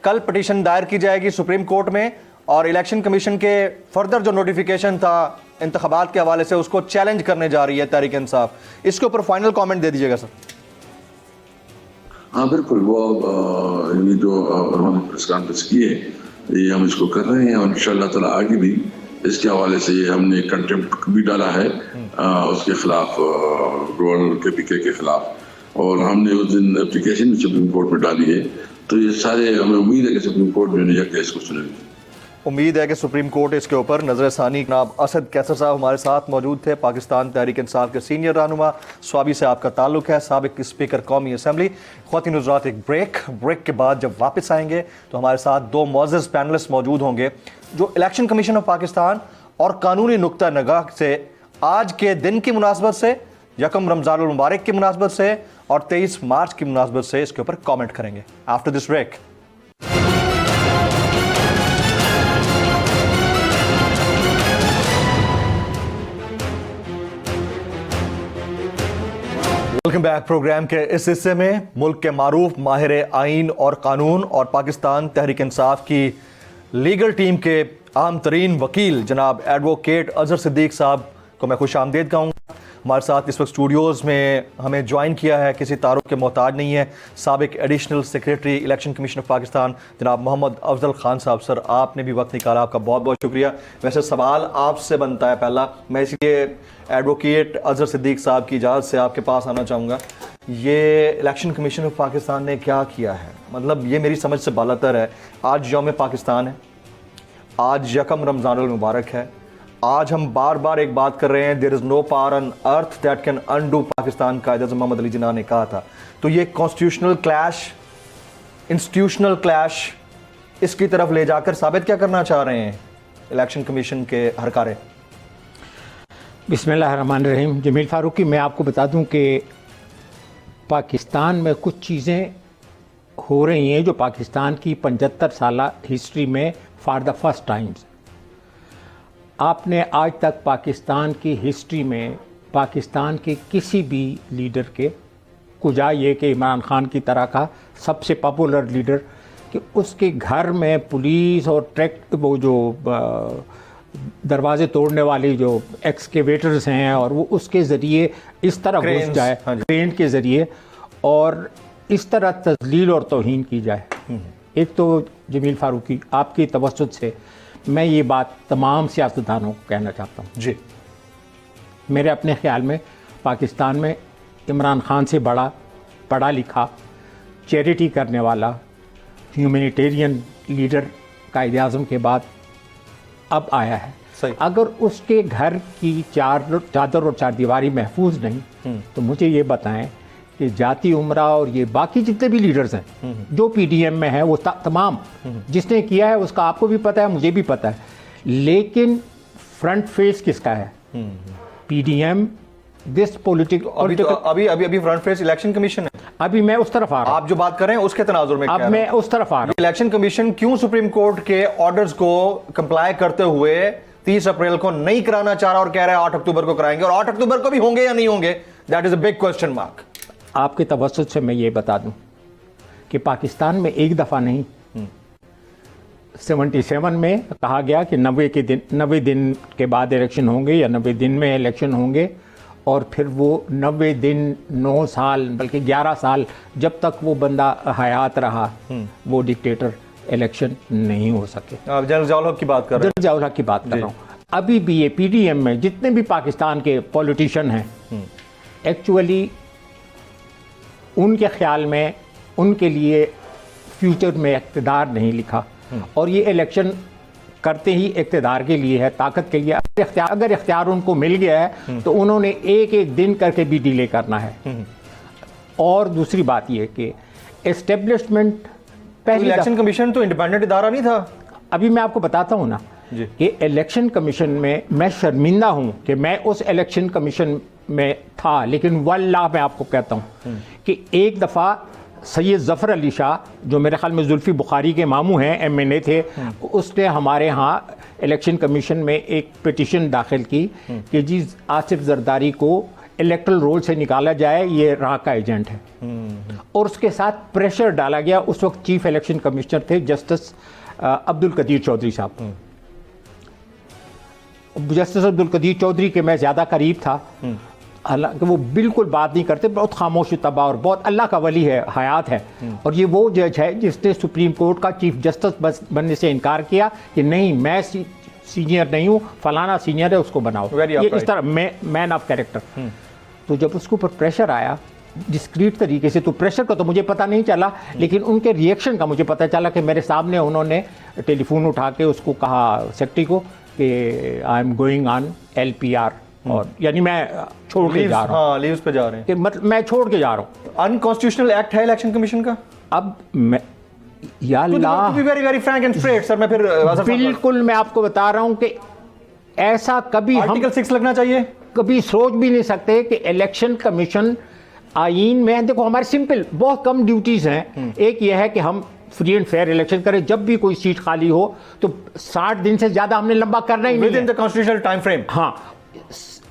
کل پٹیشن دائر کی جائے گی سپریم کورٹ میں, اور الیکشن کمیشن کے فردر جو نوٹیفیکیشن تھا انتخابات کے حوالے سے اس کو چیلنج کرنے جا رہی ہے تحریک انصاف. اس کے اوپر فائنل کامنٹ دے دیجیے گا سر. ہاں بالکل, وہ یہ جو انہوں نے پریس کانفرنس کی ہے یہ ہم اس کو کر رہے ہیں, اور انشاءاللہ تعالیٰ آگے بھی اس کے حوالے سے یہ ہم نے کنٹمپٹ بھی ڈالا ہے اس کے خلاف, گورنر کے پی کے خلاف, اور ہم نے اس دن اپلیکیشن بھی سپریم کورٹ میں ڈالی ہے. تو یہ سارے ہمیں امید ہے کہ سپریم کورٹ جو ہے کیس کو سنے گی. امید ہے کہ سپریم کورٹ اس کے اوپر نظر ثانی. جناب اسد کیسر صاحب ہمارے ساتھ موجود تھے, پاکستان تحریک انصاف کے سینئر رہنما, سوابی سے آپ کا تعلق ہے, سابق اسپیکر قومی اسمبلی. خواتین حضرات, ایک بریک کے بعد جب واپس آئیں گے تو ہمارے ساتھ دو معزز پینلسٹ موجود ہوں گے جو الیکشن کمیشن آف پاکستان اور قانونی نقطہ نگاہ سے آج کے دن کی مناسبت سے, یکم رمضان المبارک کی مناسبت سے اور 23 مارچ کی مناسبت سے اس کے اوپر کامنٹ کریں گے after this break. Welcome back. Programme کے اس حصے میں ملک کے معروف ماہر آئین اور قانون اور پاکستان تحریک انصاف کی لیگل ٹیم کے اہم ترین وکیل جناب ایڈوکیٹ اظہر صدیق صاحب کو میں خوش آمدید کہوں گا. ہمارے ساتھ اس وقت اسٹوڈیوز میں ہمیں جوائن کیا ہے, کسی تعارف کے محتاج نہیں ہے, سابق additional secretary election commission of Pakistan جناب محمد افضل خان صاحب. سر آپ نے بھی وقت نکالا, آپ کا بہت بہت شکریہ. ویسے سوال آپ سے بنتا ہے پہلا, میں اس لیے ایڈوکیٹ اظہر صدیق صاحب کی اجازت سے آپ کے پاس آنا چاہوں گا. یہ الیکشن کمیشن آف پاکستان نے کیا کیا ہے؟ مطلب یہ میری سمجھ سے بالاتر ہے. آج یوم پاکستان ہے, آج یکم رمضان المبارک ہے. آج ہم بار بار ایک بات کر رہے ہیں, there is no power on earth that can undo Pakistan. Quaid Azam محمد علی جناح نے کہا تھا. تو یہ کانسٹیٹیوشنل کلیش, انسٹیٹیوشنل کلیش, اس کی طرف لے جا کر ثابت کیا کرنا چاہ رہے ہیں الیکشن کمیشن کے ہرکارے؟ بسم اللہ الرحمن الرحیم. جمیل فاروقی, میں آپ کو بتا دوں کہ پاکستان میں کچھ چیزیں ہو رہی ہیں جو پاکستان کی 75 سالہ ہسٹری میں فار دا فرسٹ ٹائمز. آپ نے آج تک پاکستان کی ہسٹری میں پاکستان کے کسی بھی لیڈر کے, کجا یہ کہ عمران خان کی طرح کا سب سے پاپولر لیڈر, کہ اس کے گھر میں پولیس اور وہ جو دروازے توڑنے والی جو ایکسکیویٹرز ہیں اور وہ اس کے ذریعے اس طرح گھس جائے, کرین کے ذریعے, اور اس طرح تذلیل اور توہین کی جائے. ایک تو جمیل فاروقی, آپ کی توسط سے میں یہ بات تمام سیاستدانوں کو کہنا چاہتا ہوں. جی, میرے اپنے خیال میں پاکستان میں عمران خان سے بڑا پڑھا لکھا, چیریٹی کرنے والا, ہیومینیٹیرین لیڈر قائد اعظم کے بعد اب آیا ہے. صحیح. اگر اس کے گھر کی چادر اور چار دیواری محفوظ نہیں تو مجھے یہ بتائیں کہ جاتی عمرہ اور یہ باقی جتنے بھی لیڈرز ہیں جو پی ڈی ایم میں ہیں, وہ تمام جس نے کیا ہے اس کا آپ کو بھی پتہ ہے, مجھے بھی پتہ ہے, لیکن فرنٹ فیس کس کا ہے؟ P D M. دس ابھی فرنٹ فیس الیکشن کمیشن ہے. ابھی میں اس طرف آ رہا ہوں, آپ جو بات کر رہے ہیں اس کے تناظر میں اب میں اس طرف آ رہا ہوں. الیکشن کمیشن کیوں سپریم کورٹ کے آرڈرز کو کمپلائی کرتے ہوئے 30 اپریل کو نہیں کرانا چاہ رہا اور کہہ رہا ہے 8 اکتوبر کو کرائیں گے, اور 8 اکتوبر کو بھی ہوں گے یا نہیں ہوں گے؟ That is a big question mark. آپ کے توسط سے میں یہ بتا دوں کہ پاکستان میں ایک دفعہ نہیں, 77 میں کہا گیا کہ 90 دن کے بعد الیکشن ہوں گے یا 90 دن میں الیکشن ہوں گے, اور پھر وہ 90 دن 9 سال بلکہ 11 سال جب تک وہ بندہ حیات رہا وہ ڈکٹیٹر الیکشن نہیں ہو سکے. آپ جنرل ضیاء الحق کی بات کر رہے ہیں. جنرل ضیاء الحق کی بات کر رہا ہوں. ابھی بھی یہ پی ڈی ایم میں جتنے بھی پاکستان کے پولیٹیشین ہیں, ایکچولی ان کے خیال میں ان کے لیے فیوچر میں اقتدار نہیں لکھا, اور یہ الیکشن کرتے ہی اقتدار کے لیے ہے, طاقت کے لیے. اگر اختیار ان کو مل گیا ہے تو انہوں نے ایک دن کر کے بھی ڈیلے کرنا ہے. اور دوسری بات یہ کہ اسٹیبلشمنٹ پہلی الیکشن کمیشن تو انڈیپینڈنٹ ادارہ نہیں تھا. ابھی میں آپ کو بتاتا ہوں نا کہ الیکشن کمیشن میں شرمندہ ہوں کہ میں اس الیکشن کمیشن میں تھا, لیکن واللہ میں آپ کو کہتا ہوں کہ ایک دفعہ سید ظفر علی شاہ جو میرے خیال میں زلفی بخاری کے ماموں ہیں, ایم این اے تھے, اس نے ہمارے ہاں الیکشن کمیشن میں ایک پیٹیشن داخل کی کہ جی آصف زرداری کو الیکٹرل رول سے نکالا جائے, یہ راہ کا ایجنٹ ہے. اور اس کے ساتھ پریشر ڈالا گیا. اس وقت چیف الیکشن کمشنر تھے جسٹس عبد القدیر چودھری صاحب. جسٹس عبد القدیر چودھری کے میں زیادہ قریب تھا, حالانکہ وہ بالکل بات نہیں کرتے, بہت خاموش طبع اور بہت اللہ کا ولی ہے, حیات ہے. اور یہ وہ جج ہے جس نے سپریم کورٹ کا چیف جسٹس بننے سے انکار کیا کہ نہیں میں سینئر نہیں ہوں, فلانا سینئر ہے, اس کو بناؤ. یہ اس طرح مین آف کیریکٹر. تو جب اس کے اوپر پریشر آیا ڈسکریٹ طریقے سے, تو پریشر کا تو مجھے پتہ نہیں چلا, لیکن ان کے ریئیکشن کا مجھے پتہ چلا کہ میرے سامنے انہوں نے ٹیلی فون اٹھا کے اس کو کہا, سیکرٹری کو, کہ I am going on L P R, اور یعنی میں چھوڑ کے جا رہا ہوں. ہاں, لیوز پہ جا رہے ہیں, کہ مطلب میں چھوڑ کے جا رہا ہوں. انکانسٹیٹیوشنل ایکٹ ہے الیکشن کمیشن کا. اب میں یا Allah very very frank and straight sir, میں پھر بالکل میں آپ کو بتا رہا ہوں کہ ایسا کبھی ہم آرٹیکل 6 لگنا چاہیے, کبھی سوچ بھی نہیں سکتے کہ الیکشن کمیشن آئین میں, دیکھو ہمارے سمپل بہت کم ڈیوٹیز ہیں. ایک یہ ہے کہ ہم فری اینڈ فیئر الیکشن کریں, جب بھی کوئی سیٹ خالی ہو تو 60 دن سے زیادہ ہم نے لمبا کرنا ہی نہیں ہے, within the constitutional time frame. ہاں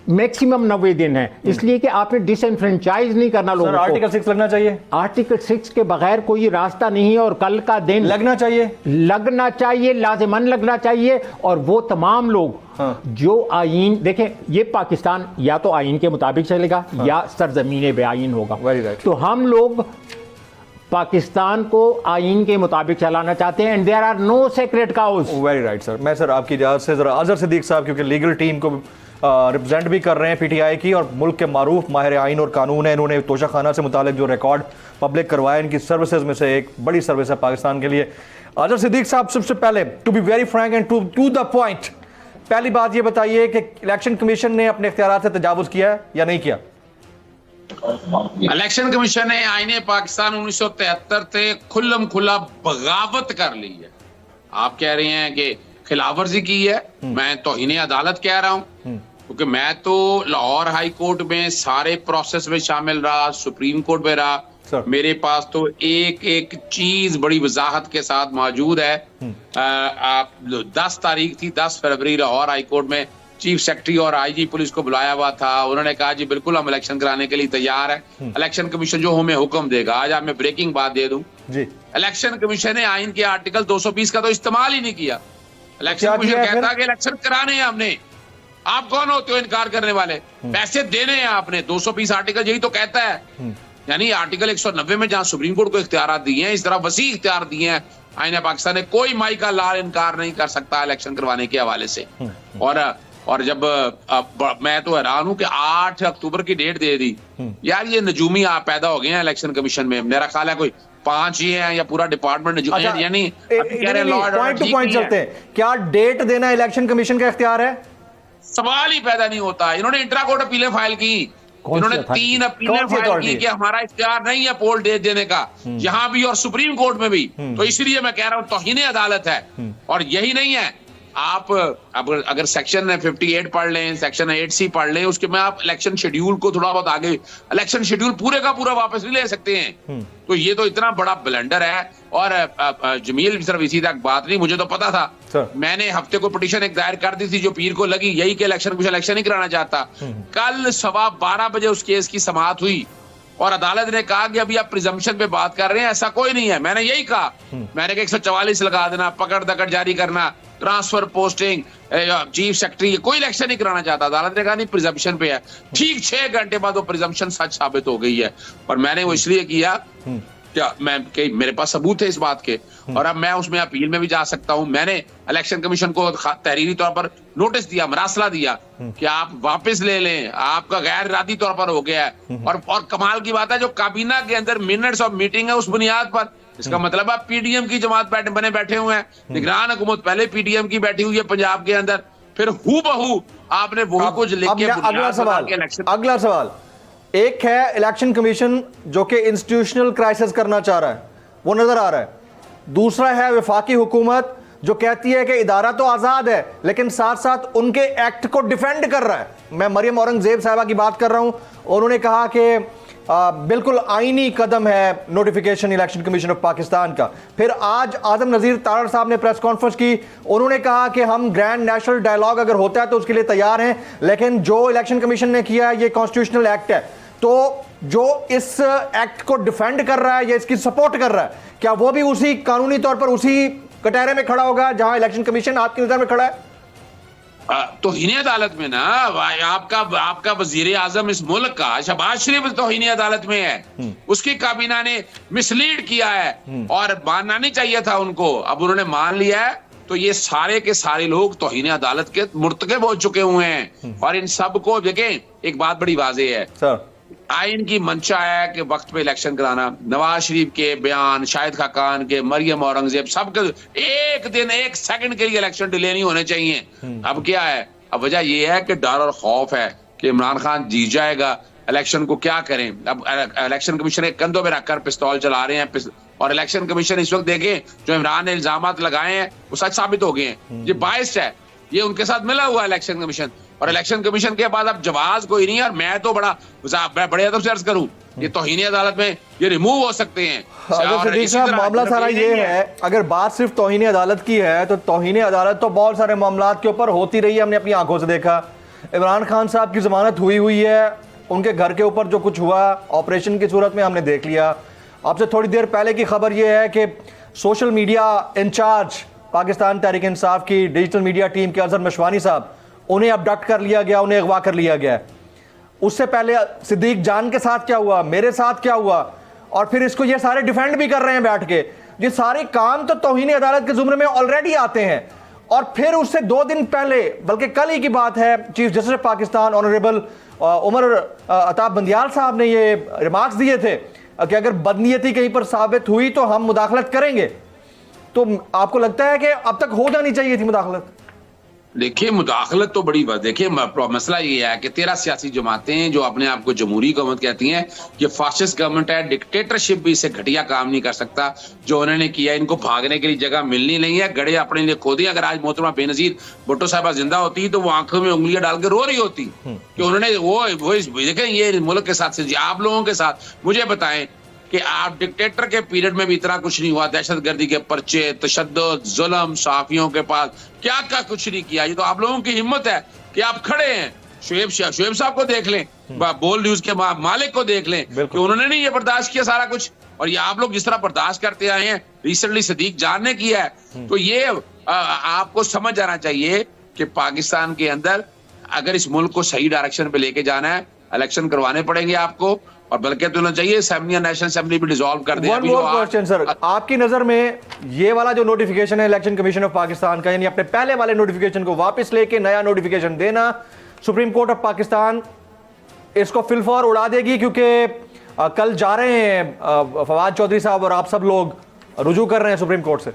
میکسیمم 90 دن ہے, اس لیے کہ آپ نے ڈس انفرینچائز نہیں کرنا لوگوں کو. آرٹیکل 6 لگنا چاہیے. آرٹیکل 6 کے بغیر کوئی راستہ نہیں ہے, اور کل کا دن لگنا چاہیے, لازماً لگنا چاہیے. اور وہ تمام لوگ जो आइन देखें, ये पाकिस्तान या तो आइन के मुताबिक चलेगा या सरजमीन बेआइन होगा। Very right. तो हम लोग पाकिस्तान को आइन के मुताबिक चलाना चाहते हैं, and there are no sacred cows. Very right sir. मैं सर आपकी इजाज़त से ज़रा अजहर सिद्दीक साहब, क्योंकि लीगल टीम को रिप्रेजेंट भी कर रहे हैं पीटीआई की, और मुल्क के मारूफ माहिर आइन और कानून है, इन्होंने तोशा खाना से मुतालिक जो रिकॉर्ड पब्लिक करवाया, इनकी सर्विसेज में से एक बड़ी सर्विस है पाकिस्तान के लिए। अजहर सिद्दीक साहब, सबसे पहले to be very frank and to the point, पहली बात ये बताइए कि इलेक्शन कमीशन ने अपने इख्तियारात से तजावुज़ किया है या नहीं किया? इलेक्शन कमीशन ने आईने पाकिस्तान 1973 से खुल्लम खुला बगावत कर ली है। आप कह रहे हैं कि खिलाफवर्जी की है, मैं तौहीन अदालत कह रहा हूं, क्योंकि मैं तो लाहौर हाई कोर्ट में सारे प्रोसेस में शामिल रहा, सुप्रीम कोर्ट में रहा। मेरे पास तो एक एक चीज बड़ी वजाहत के साथ मौजूद है। 10 तारीख थी, 10 फरवरी, लाहौर हाई कोर्ट में चीफ सेक्रेटरी और आईजी पुलिस को बुलाया हुआ था। उन्होंने कहा जी बिल्कुल हम इलेक्शन कराने के लिए तैयार है, इलेक्शन कमीशन जो हमें हुक्म देगा। आज आप मैं ब्रेकिंग बात दे दूं जी, इलेक्शन कमीशन ने आइन के आर्टिकल 220 का तो इस्तेमाल ही नहीं किया। इलेक्शन कमीशन कहता है कि इलेक्शन कराने हैं हमने, आप कौन होते हो इनकार करने वाले, पैसे देने हैं आपने। 220 आर्टिकल यही तो कहता है। यानी आर्टिकल 190 में जहां सुप्रीम कोर्ट को इख्तियार दिए हैं, इस तरह वसी इख्तियार दिए हैं आईने पाकिस्तान ने, कोई माई का लाल इनकार नहीं कर सकता इलेक्शन करवाने के हवाले से। और जब मैं तो हैरान हूं कि 8 अक्टूबर की डेट दे दी यार, ये नजूमी आप पैदा हो गए हैं इलेक्शन कमीशन में। मेरा ख्याल है कोई 5 ही हैं या पूरा डिपार्टमेंट नजूमी। यानी पॉइंट टू पॉइंट चलते हैं, क्या डेट देना इलेक्शन कमीशन का इख्तियार है? सवाल ही पैदा नहीं होता। इन्होंने इंट्रा कोर्ट अपीलें फाइल की, इन्होंने 3 अपीलें फाइल की कि हमारा इख्तियार नहीं है पोल डेट देने का, यहां भी और सुप्रीम कोर्ट में भी। तो इसलिए मैं कह रहा हूं तौहीन अदालत है। और यही नहीं है, आप अगर सेक्शन 58 पढ़ लें, सेक्शन 8C पढ़ लें, उसके में आप इलेक्शन शेड्यूल को थोड़ा बहुत आगे, इलेक्शन शेड्यूल पूरे का पूरा वापस नहीं ले सकते हैं। तो ये तो इतना बड़ा ब्लंडर है। और जमील सिर्फ इसी तक बात नहीं, मुझे तो पता था, मैंने हफ्ते को पिटीशन एक दायर कर दी थी जो पीर को लगी, यही कि इलेक्शन कमीशन इलेक्शन नहीं कराना चाहता। कल 12:15 बजे उस केस की समाअत हुई और अदालत ने कहा कि अभी आप प्रिजम्पशन पे बात कर रहे हैं, ऐसा कोई नहीं है। मैंने यही कहा, मैंने कहा 144 लगा देना, पकड़ दकड़ जारी करना, ट्रांसफर, पोस्टिंग, चीफ सेक्रेटरी, कोई इलेक्शन नहीं कराना चाहता। अदालत ने कहा नहीं प्रिजम्पशन पे है। ठीक 6 घंटे बाद वो प्रिजम्पशन सच साबित हो गई है। और मैंने वो इसलिए किया क्या मेरे पास सबूत है इस बात के, और अब मैं उसमें अपील में भी जा सकता हूं। मैंने इलेक्शन कमीशन को तहरीरी तौर पर नोटिस दिया, मरासला दिया कि आप वापस ले लें, आपका गैर इरादी तौर पर हो गया है। और कमाल की बात है, जो काबीना के अंदर मिनट्स ऑफ मीटिंग है उस बुनियाद पर, इसका मतलब आप पीडीएम की जमात बने बैठे हुए हैं। निगरान हुकूमत पहले पीडीएम की बैठी हुई है पंजाब के अंदर, फिर हूबहू आपने वही कुछ लिख के। अगला सवाल, एक है इलेक्शन कमीशन जो कि इंस्टीट्यूशनल क्राइसिस करना चाह रहा है, वो नजर आ रहा है। दूसरा है वफाकी हुकूमत जो कहती है कि इदारा तो आज़ाद है लेकिन साथ साथ उनके एक्ट को डिफेंड कर रहा है। मैं मरियम औरंगजेब साहिबा की बात कर रहा हूं, उन्होंने कहा कि बिल्कुल आईनी कदम है notification election commission of Pakistan का। फिर आज आजम नज़ीर तारड़ साहब ने प्रेस कॉन्फ्रेंस की, उन्होंने कहा कि हम ग्रैंड नेशनल डायलॉग अगर होता है तो उसके लिए तैयार हैं, लेकिन जो इलेक्शन कमीशन ने किया है ये कॉन्स्टिट्यूशनल एक्ट है। तो जो इस एक्ट को डिफेंड कर रहा है या इसकी सपोर्ट कर रहा है, क्या वो भी उसी कानूनी तौर पर उसी कटहरे में खड़ा होगा जहां इलेक्शन कमीशन आपकी नजर में खड़ा है? तौहीन अदालत में ना आपका वजीर आजम इस मुल्क का शहबाज शरीफ तौहीन अदालत में है। उसकी काबीना ने मिसलीड किया है और मानना नहीं चाहिए था उनको, अब उन्होंने मान लिया है। तो ये सारे के सारे लोग तौहीन अदालत के मुर्तकब हो चुके हुए हैं। और इन सब को देखें, एक बात बड़ी वाज़ेह है सर, आइन की मंशा है कि वक्त पे इलेक्शन कराना। नवाज शरीफ के बयान, शाहिद खाकान के, मरियम औरंगजेब, सबके एक दिन 1 सेकंड के लिए इलेक्शन डिले नहीं होने चाहिए। अब क्या है, अब वजह यह है कि डर और खौफ है कि इमरान खान जीत जाएगा, इलेक्शन को क्या करें। अब इलेक्शन कमीशन के कंधों पे रखकर पिस्तौल चला रहे हैं। और इलेक्शन कमीशन इस वक्त देखें जो इमरान ने इल्जामात लगाए हैं वो सच साबित हो गए हैं। ये बायस्ड है, ये उनके साथ मिला हुआ है इलेक्शन कमीशन। और इलेक्शन कमीशन के बाद अब जवाब कोई नहीं है। और मैं तो बड़े अदब से अर्ज करूं, ये तौहीन अदालत में ये रिमूव हो सकते हैं। मामला सारा ये है, अगर बात सिर्फ तौहीन अदालत की है तो तौहीन अदालत तो बहुत सारे मामलात के ऊपर होती रही है, हमने अपनी आंखों से देखा। इमरान खान साहब की जमानत हुई है, उनके घर के ऊपर जो कुछ हुआ ऑपरेशन की सूरत में हमने देख लिया। आपसे थोड़ी देर पहले की खबर यह है कि social media in charge Pakistan Tehreek Insaf की डिजिटल मीडिया टीम के अजहर मशवानी साहब, انہیں ابڈکٹ کر لیا گیا, انہیں اغوا کر لیا گیا. اس سے پہلے صدیق جان کے ساتھ کیا ہوا, میرے ساتھ کیا ہوا, اور پھر اس کو یہ سارے ڈیفینڈ بھی کر رہے ہیں بیٹھ کے. یہ سارے کام تو توہین عدالت کے زمرے میں آلریڈی آتے ہیں. اور پھر اس سے 2 دن پہلے, بلکہ کل ہی کی بات ہے, chief justice of Pakistan honourable Umar Ata Bandial صاحب نے یہ ریمارکس دیے تھے کہ اگر بدنیتی کہیں پر ثابت ہوئی تو ہم مداخلت کریں گے. تو آپ کو لگتا ہے کہ اب تک ہو جانی چاہیے تھی مداخلت؟ دیکھیں مداخلت تو بڑی بات, دیکھیں مسئلہ یہ ہے کہ 13 سیاسی جماعتیں جو اپنے آپ کو جمہوری حکومت کہتی ہیں, یہ فاسسٹ گورنمنٹ ہے, ڈکٹیٹرشپ بھی اسے گھٹیا کام نہیں کر سکتا. جو انہوں نے کیا, ان کو بھاگنے کے لیے جگہ ملنی نہیں ہے, گڑے اپنے لیے کھو دیا. اگر آج محترمہ بے نظیر بھٹو صاحبہ زندہ ہوتی تو وہ آنکھوں میں انگلیاں ڈال کے رو رہی ہوتی کہ انہوں نے وہ دیکھیں یہ ملک کے ساتھ, آپ لوگوں کے ساتھ. مجھے بتائیں کہ آپ ڈکٹیٹر کے پیریڈ میں بھی اتنا کچھ نہیں ہوا, دہشت گردی کے پرچے, تشدد, ظلم, صحافیوں کے پاس کیا کچھ نہیں کیا. یہ تو آپ لوگوں کی ہمت ہے کہ آپ کھڑے ہیں. شعیب صاحب کو دیکھ لیں, بول نیوز کے مالک کو دیکھ لیں کہ انہوں نے نہیں یہ برداشت کیا سارا کچھ, اور یہ آپ لوگ جس طرح برداشت کرتے آئے ہیں. ریسنٹلی صدیق جان نے کیا ہے. تو یہ آپ کو سمجھ جانا چاہیے کہ پاکستان کے اندر اگر اس ملک کو صحیح ڈائریکشن پہ لے کے جانا ہے, الیکشن کروانے پڑیں گے آپ کو, اور بلکہ تو ہونا چاہیے اسمبلی, نیشنل اسمبلی بھی ڈیزالو کر دیں. سر, آپ کی نظر میں یہ والا جو نوٹیفیکیشن ہے الیکشن کمیشن آف پاکستان کا, یعنی اپنے پہلے والے نوٹیفیکیشن کو واپس لے کے نیا نوٹیفیکیشن دینا, سپریم کورٹ آف پاکستان اس کو فل فور اڑا دے گی؟ کیونکہ کل جا رہے ہیں فواد چودھری صاحب اور آپ سب لوگ رجوع کر رہے ہیں سپریم کورٹ سے.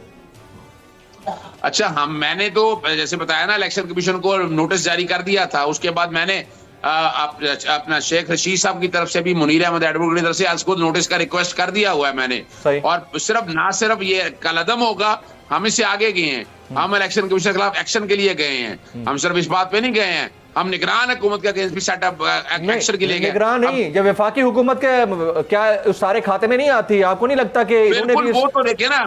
اچھا, میں نے تو جیسے بتایا نا الیکشن کمیشن کو نوٹس جاری کر دیا تھا. اس کے بعد میں نے اپنا شیخ رشید صاحب کی طرف سے بھی, منیر احمد ایڈوکیٹ کی طرف سے آج خود نوٹس کا ریکویسٹ کر دیا ہوا ہے میں نے. اور صرف یہ کل عدم ہوگا, ہم اس سے آگے گئے ہیں. ہم الیکشن کمیشن کے خلاف ایکشن کے لیے گئے ہیں. ہم صرف اس بات پہ نہیں گئے ہیں, ہم نگران حکومت کا بھی سیٹ اپ ایکشن کے لیے گئے. نگران نہیں, جب وفاقی حکومت کے کیا اس سارے کھاتے میں نہیں آتی؟ آپ کو نہیں لگتا کہ بالکل وہ تو دیکھیں نا,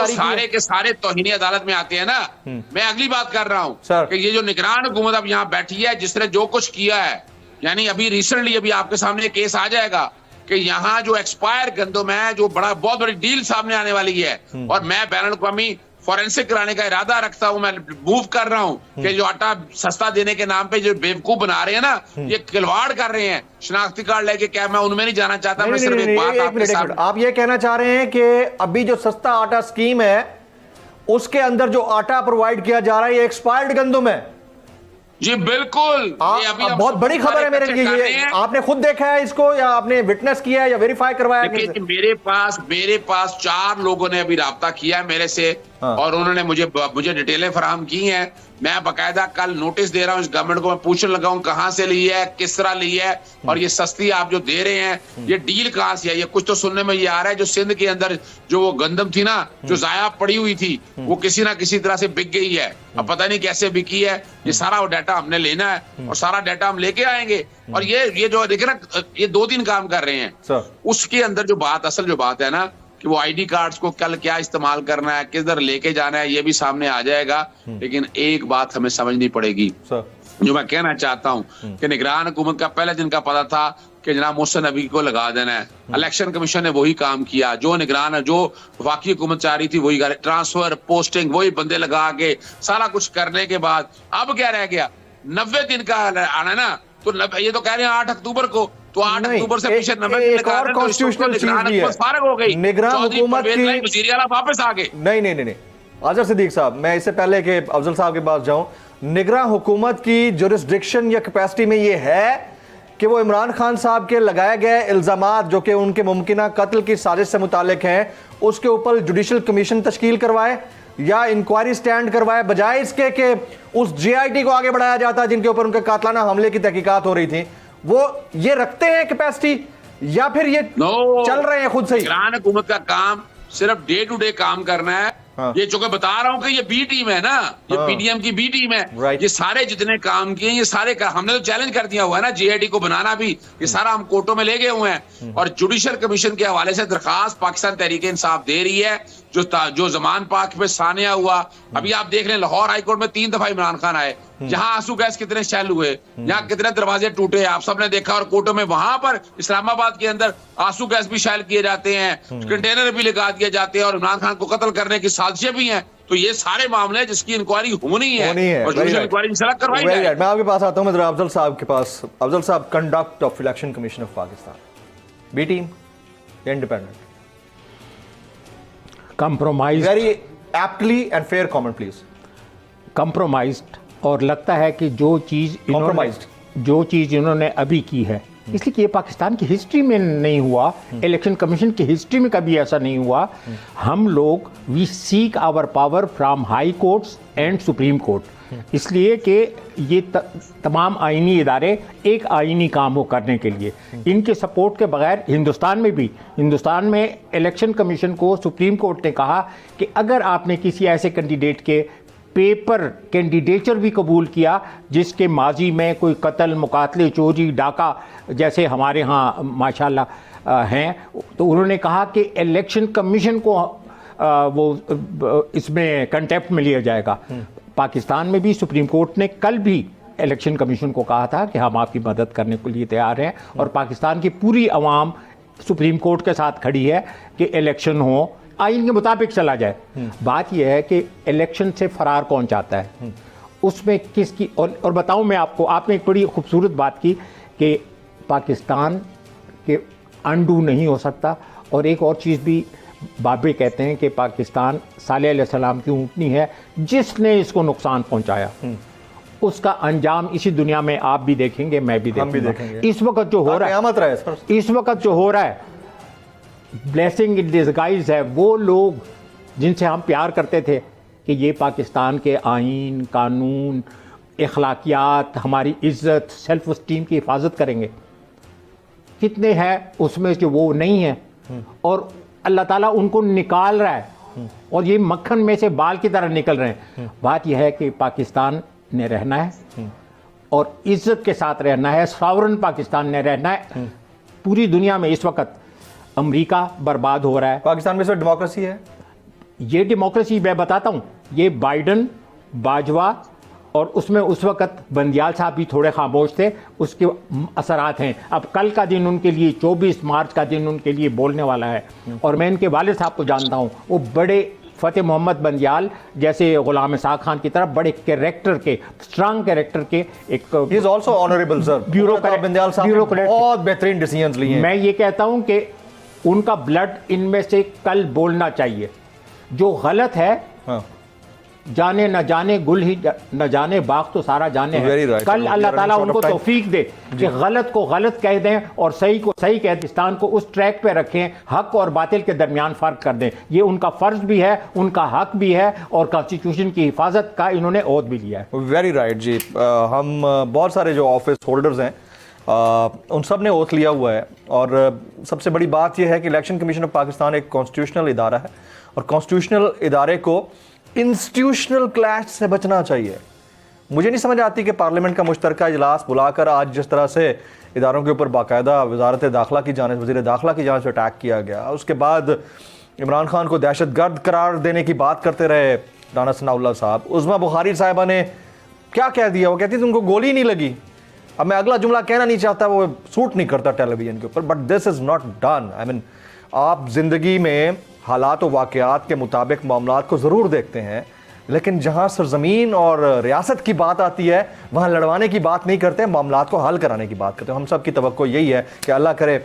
سارے کے سارے توہین عدالت میں آتے ہیں نا. میں اگلی بات کر رہا ہوں کہ یہ جو نگران حکومت اب یہاں بیٹھی ہے, جس نے جو کچھ کیا ہے, یعنی ابھی ریسنٹلی ابھی آپ کے سامنے کیس آ جائے گا کہ یہاں جو ایکسپائر گندم ہے, جو بہت بڑی ڈیل سامنے آنے والی ہے, اور میں بین الاقوامی فورینسک کرانے کا ارادہ رکھتا ہوں. میں موو کر رہا ہوں کہ جو آٹا سستا دینے کے نام پہ جو بیوقوف بنا رہے ہیں نا, یہ کھلواڑ کر رہے ہیں شناختی کارڈ لے کے. کیا میں ان میں نہیں جانا چاہتا, میں صرف ایک بات آپ یہ کہنا چاہ رہے ہیں کہ ابھی جو سستا آٹا اسکیم ہے اس کے اندر جو آٹا پرووائڈ کیا جا رہا ہے یہ ایکسپائرڈ گندم ہے؟ جی بالکل, بہت بڑی خبر ہے میرے لیے. آپ نے خود دیکھا ہے اس کو, یا آپ نے وٹنس کیا ہے, یا ویریفائی کروایا ہے؟ میرے پاس 4 لوگوں نے ابھی رابطہ کیا ہے میرے سے, اور انہوں نے مجھے ڈیٹیلیں فراہم کی ہیں. میں باقاعدہ کل نوٹس دے رہا ہوں اس گورنمنٹ کو, میں پوچھنے لگا ہوں کہاں سے لی ہے, کس طرح لی ہے, اور یہ سستی آپ جو دے رہے ہیں یہ ڈیل کہاں سے ہے. یہ کچھ تو سننے میں یہ آ رہا ہے جو سندھ کے اندر جو وہ گندم تھی نا, جو ضائع پڑی ہوئی تھی, وہ کسی نہ کسی طرح سے بک گئی ہے. اب پتہ نہیں کیسے بکی ہے. یہ سارا وہ ڈیٹا ہم نے لینا ہے, اور سارا ڈیٹا ہم لے کے آئیں گے. اور یہ جو دیکھیں نا, یہ 2 دن کام کر رہے ہیں. اس کے اندر جو بات, اصل جو بات ہے نا, کہ وہ آئی ڈی کارڈز کو کل کیا استعمال کرنا ہے, کدھر لے کے جانا ہے, یہ بھی سامنے آ جائے گا. لیکن ایک بات ہمیں سمجھنی پڑے گی, جو میں کہنا چاہتا ہوں کہ نگران حکومت کا پہلے دن کا پتہ تھا کہ جناب محسن نبی کو لگا دینا ہے. الیکشن کمیشن نے وہی کام کیا جو نگران, جو وفاقی حکومت چاہ رہی تھی وہی کر, ٹرانسفر, پوسٹنگ, وہی بندے لگا کے سارا کچھ کرنے کے بعد اب کیا رہ گیا؟ 90 دن کا آنا نا. تو یہ تو کہہ رہے ہیں 8 اکتوبر کو, تو 8 اکتوبر سے پیچھے 90 دن کا فارغ ہو گئی. نگران حکومت کی وزیر اعلیٰ واپس آ گئے. نہیں اظہر صدیق صاحب, میں اس سے پہلے کہ افضل صاحب کے پاس جاؤں, نگران حکومت کی جورسڈکشن یا کیپیسٹی میں یہ ہے کہ وہ عمران خان صاحب کے لگائے گئے الزامات جو کہ ان کے ممکنہ قتل کی سازش سے متعلق ہیں, اس کے اوپر جوڈیشل کمیشن تشکیل کروائے یا انکوائری سٹینڈ کروائے, بجائے اس کے کہ اس جے آئی ٹی کو آگے بڑھایا جاتا جن کے اوپر ان کے قاتلانہ حملے کی تحقیقات ہو رہی تھی. وہ یہ رکھتے ہیں کیپیسٹی, یا پھر یہ چل رہے ہیں خود سے ہی؟ نگران حکومت کا کام صرف ڈے ٹو ڈے کام کرنا ہے. یہ چونکہ بتا رہا ہوں کہ یہ بی ٹیم ہے نا, یہ پی ڈی ایم کی بی ٹیم ہے. یہ سارے جتنے کام کیے یہ سارے ہم نے تو چیلنج کر دیا ہوا ہے نا, جی آئی ٹی کو بنانا بھی, یہ سارا ہم کورٹوں میں لے گئے ہوئے ہیں. اور جوڈیشل کمیشن کے حوالے سے درخواست پاکستان تحریک انصاف دے رہی ہے, جو زمان پاک پہ ثانیہ ہوا. ابھی آپ دیکھ لیں لاہور ہائی کورٹ میں 3 دفعہ عمران خان آئے, جہاں آنسو گیس کتنے شیل ہوئے, یہاں کتنے دروازے ٹوٹے, آپ سب نے دیکھا. اور کورٹوں میں وہاں پر اسلام آباد کے اندر آنسو گیس بھی شیل کیے جاتے ہیں, کنٹینر بھی لگا دیے جاتے ہیں, اور عمران خان کو قتل کرنے کی سازشیں بھی ہیں. تو یہ سارے معاملے جس کی انکوائری ہونی ہے اور Very right. انکوائری انشاءاللہ کروائی Very جائے. right. میں آپ کے پاس آتا ہوں, میں ذرا افضل صاحب کے پاس. افضل صاحب, conduct of election commission of Pakistan, B team یا independent? Compromise, very aptly and fair comment please. Compromised, اور لگتا ہے کہ جو چیز انہوں نے ابھی کی ہے, اس لیے کہ یہ پاکستان کی ہسٹری میں نہیں ہوا, الیکشن کمیشن کی ہسٹری میں کبھی ایسا نہیں ہوا. ہم لوگ we seek our power from high courts and supreme court, اس لیے کہ یہ تمام آئینی ادارے ایک آئینی کام ہو کرنے کے لیے. ان کے سپورٹ کے بغیر ہندوستان میں الیکشن کمیشن کو سپریم کورٹ نے کہا کہ اگر آپ نے کسی ایسے کینڈیڈیٹ کے پیپر کینڈیڈیچر بھی قبول کیا جس کے ماضی میں کوئی قتل, مقاتلے, چوری, ڈاکہ جیسے ہمارے ہاں ماشاءاللہ ہیں, تو انہوں نے کہا کہ الیکشن کمیشن کو وہ اس میں کنٹیمپٹ میں لیا جائے گا. پاکستان میں بھی سپریم کورٹ نے کل بھی الیکشن کمیشن کو کہا تھا کہ ہم آپ کی مدد کرنے کے لیے تیار ہیں, اور پاکستان کی پوری عوام سپریم کورٹ کے ساتھ کھڑی ہے کہ الیکشن ہو, آئین کے مطابق چلا جائے. بات یہ ہے کہ الیکشن سے فرار کون چاہتا ہے, اس میں کس کی, اور بتاؤں میں آپ کو, آپ نے ایک بڑی خوبصورت بات کی کہ پاکستان کے انڈو نہیں ہو سکتا, اور ایک اور چیز بھی بابے کہتے ہیں کہ پاکستان صالح علیہ السلام کی اونٹنی ہے, جس نے اس کو نقصان پہنچایا اس کا انجام اسی دنیا میں آپ بھی دیکھیں گے, میں بھی دیکھوں گا. اس وقت جو ہو رہا ہے بلیسنگ ان ڈسگائز ہے. وہ لوگ جن سے ہم پیار کرتے تھے کہ یہ پاکستان کے آئین, قانون, اخلاقیات, ہماری عزت, سیلف اسٹیم کی حفاظت کریں گے, کتنے ہیں اس میں جو وہ نہیں ہیں, اور اللہ تعالیٰ ان کو نکال رہا ہے, اور یہ مکھن میں سے بال کی طرح نکل رہے ہیں. بات یہ ہے کہ پاکستان نے رہنا ہے اور عزت کے ساتھ رہنا ہے, ساورن پاکستان نے رہنا ہے. پوری دنیا میں اس وقت امریکہ برباد ہو رہا ہے, پاکستان میں صرف ڈیموکریسی ہے. یہ ڈیموکریسی میں بتاتا ہوں, یہ بائیڈن, باجوہ, اور اس میں اس وقت بندیال صاحب بھی تھوڑے خاموش تھے, اس کے اثرات ہیں. اب کل کا دن ان کے لیے 24 مارچ کا دن ان کے لیے بولنے والا ہے, اور میں ان کے والد صاحب کو جانتا ہوں, وہ بڑے فتح محمد بندیال جیسے غلام اسحاق خان کی طرح بڑے کیریکٹر کے, اسٹرانگ کیریکٹر کے ایک بندیال صاحب نے بہت بہترین ڈیسیژنز لیے ہیں. میں یہ کہتا ہوں کہ ان کا بلڈ ان میں سے کل بولنا چاہیے. جو غلط ہے, جانے نہ جانے گل ہی نہ جانے باغ تو سارا جانے ہے. کل اللہ تعالیٰ ان کو توفیق دے کہ غلط کو غلط کہہ دیں اور صحیح کو صحیح کہہ, پاکستان کو اس ٹریک پہ رکھیں, حق اور باطل کے درمیان فرق کر دیں. یہ ان کا فرض بھی ہے, ان کا حق بھی ہے, اور کانسٹیٹیوشن کی حفاظت کا انہوں نے عہد بھی لیا ہے. ویری رائٹ جی. ہم بہت سارے جو آفس ہولڈرز ہیں ان سب نے اوتھ لیا ہوا ہے, اور سب سے بڑی بات یہ ہے کہ الیکشن کمیشن آف پاکستان ایک کانسٹیٹیوشنل ادارہ ہے, اور کانسٹیٹیوشنل ادارے کو انسٹیٹیوشنل کلیش سے بچنا چاہیے. مجھے نہیں سمجھ آتی کہ پارلیمنٹ کا مشترکہ اجلاس بلا کر آج جس طرح سے اداروں کے اوپر باقاعدہ وزارت داخلہ کی جانب, وزیر داخلہ کی جانب سے اٹیک کیا گیا, اس کے بعد عمران خان کو دہشت گرد قرار دینے کی بات کرتے رہے رانا ثناء اللہ صاحب. عظمیٰ بخاری صاحبہ نے کیا کہہ دیا, وہ کہتی تھی ان کو گولی نہیں لگی. اب میں اگلا جملہ کہنا نہیں چاہتا, وہ سوٹ نہیں کرتا ٹیلی ویژن کے اوپر, but this is not done. I mean آپ زندگی میں حالات و واقعات کے مطابق معاملات کو ضرور دیکھتے ہیں, لیکن جہاں سرزمین اور ریاست کی بات آتی ہے وہاں لڑوانے کی بات نہیں کرتے, معاملات کو حل کرانے کی بات کرتے ہیں. ہم سب کی توقع یہی ہے کہ اللہ کرے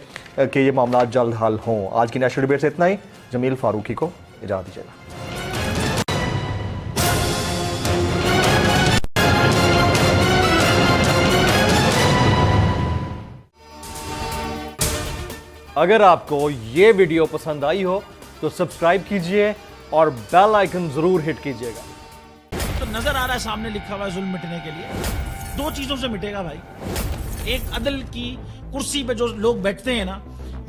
کہ یہ معاملات جلد حل ہوں. آج کی نیشنل ڈیبیٹ سے اتنا ہی. جمیل فاروقی کو اجازت دیجیے گا. اگر آپ کو یہ ویڈیو پسند آئی ہو تو سبسکرائب کیجئے اور بیل آئیکن ضرور ہٹ کیجئے گا. تو نظر آ رہا ہے سامنے لکھا ہوا ہے ظلم مٹنے کے لیے. دو چیزوں سے مٹے گا بھائی. ایک عدل کی کرسی پہ جو لوگ بیٹھتے ہیں نا,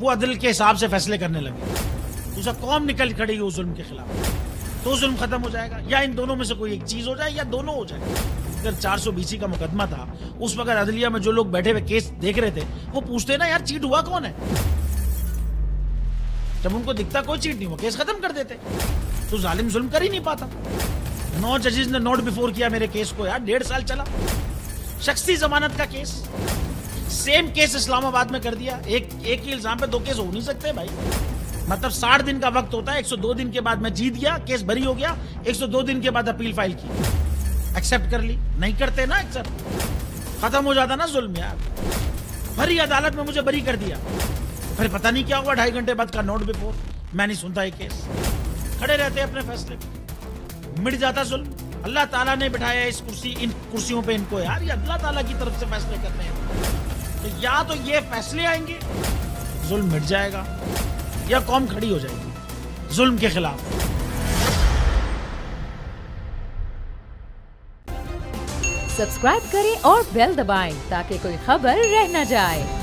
وہ عدل کے حساب سے فیصلے کرنے لگے. دوسرا قوم نکل کھڑی ہے اس ظلم کے خلاف, تو ظلم ختم ہو جائے گا. یا ان دونوں میں سے کوئی ایک چیز ہو جائے یا دونوں ہو جائے. اگر 420 کا مقدمہ تھا, اس وقت عدلیہ میں جو لوگ بیٹھے ہوئے کیس دیکھ رہے تھے وہ پوچھتے نا یار چیٹ ہوا کون ہے. جب ان کو دکھتا کوئی چیٹ نہیں, وہ کیس ختم کر دیتے. تو ظالم ظلم کر ہی نہیں پاتا. 9 ججز نے نوٹ بیفور کیا میرے کیس کو, یار 1.5 سال چلا. شخصی ضمانت کا کیس, سیم کیس اسلام آباد میں کر دیا. ایک ہی الزام پہ 2 کیس ہو نہیں سکتے بھائی. मतलब 60 दिन का वक्त होता है, 102 दिन के बाद मैं जीत गया, केस बरी हो गया, 102 दिन के बाद अपील फाइल की, एक्सेप्ट कर ली। नहीं करते ना एक्सेप्ट, खत्म हो जाता ना जुल्म यार। भरी अदालत में मुझे बरी कर दिया, फिर पता नहीं क्या हुआ, 2.5 घंटे बाद का नोट बिफोर, मैं नहीं सुनता ये केस, खड़े रहते अपने फैसले पे, मिट जाता जुल्म। अल्लाह ताला ने बिठाया इस कुर्सी, इन कुर्सियों पे इनको यार, ये अल्लाह ताला की तरफ से फैसले करने हैं। तो या तो ये फैसले आएंगे, जुल्म मिट जाएगा, या कौम खड़ी हो जाएगी जुल्म के खिलाफ। सब्सक्राइब करें और बेल दबाएं ताकि कोई खबर रह न जाए।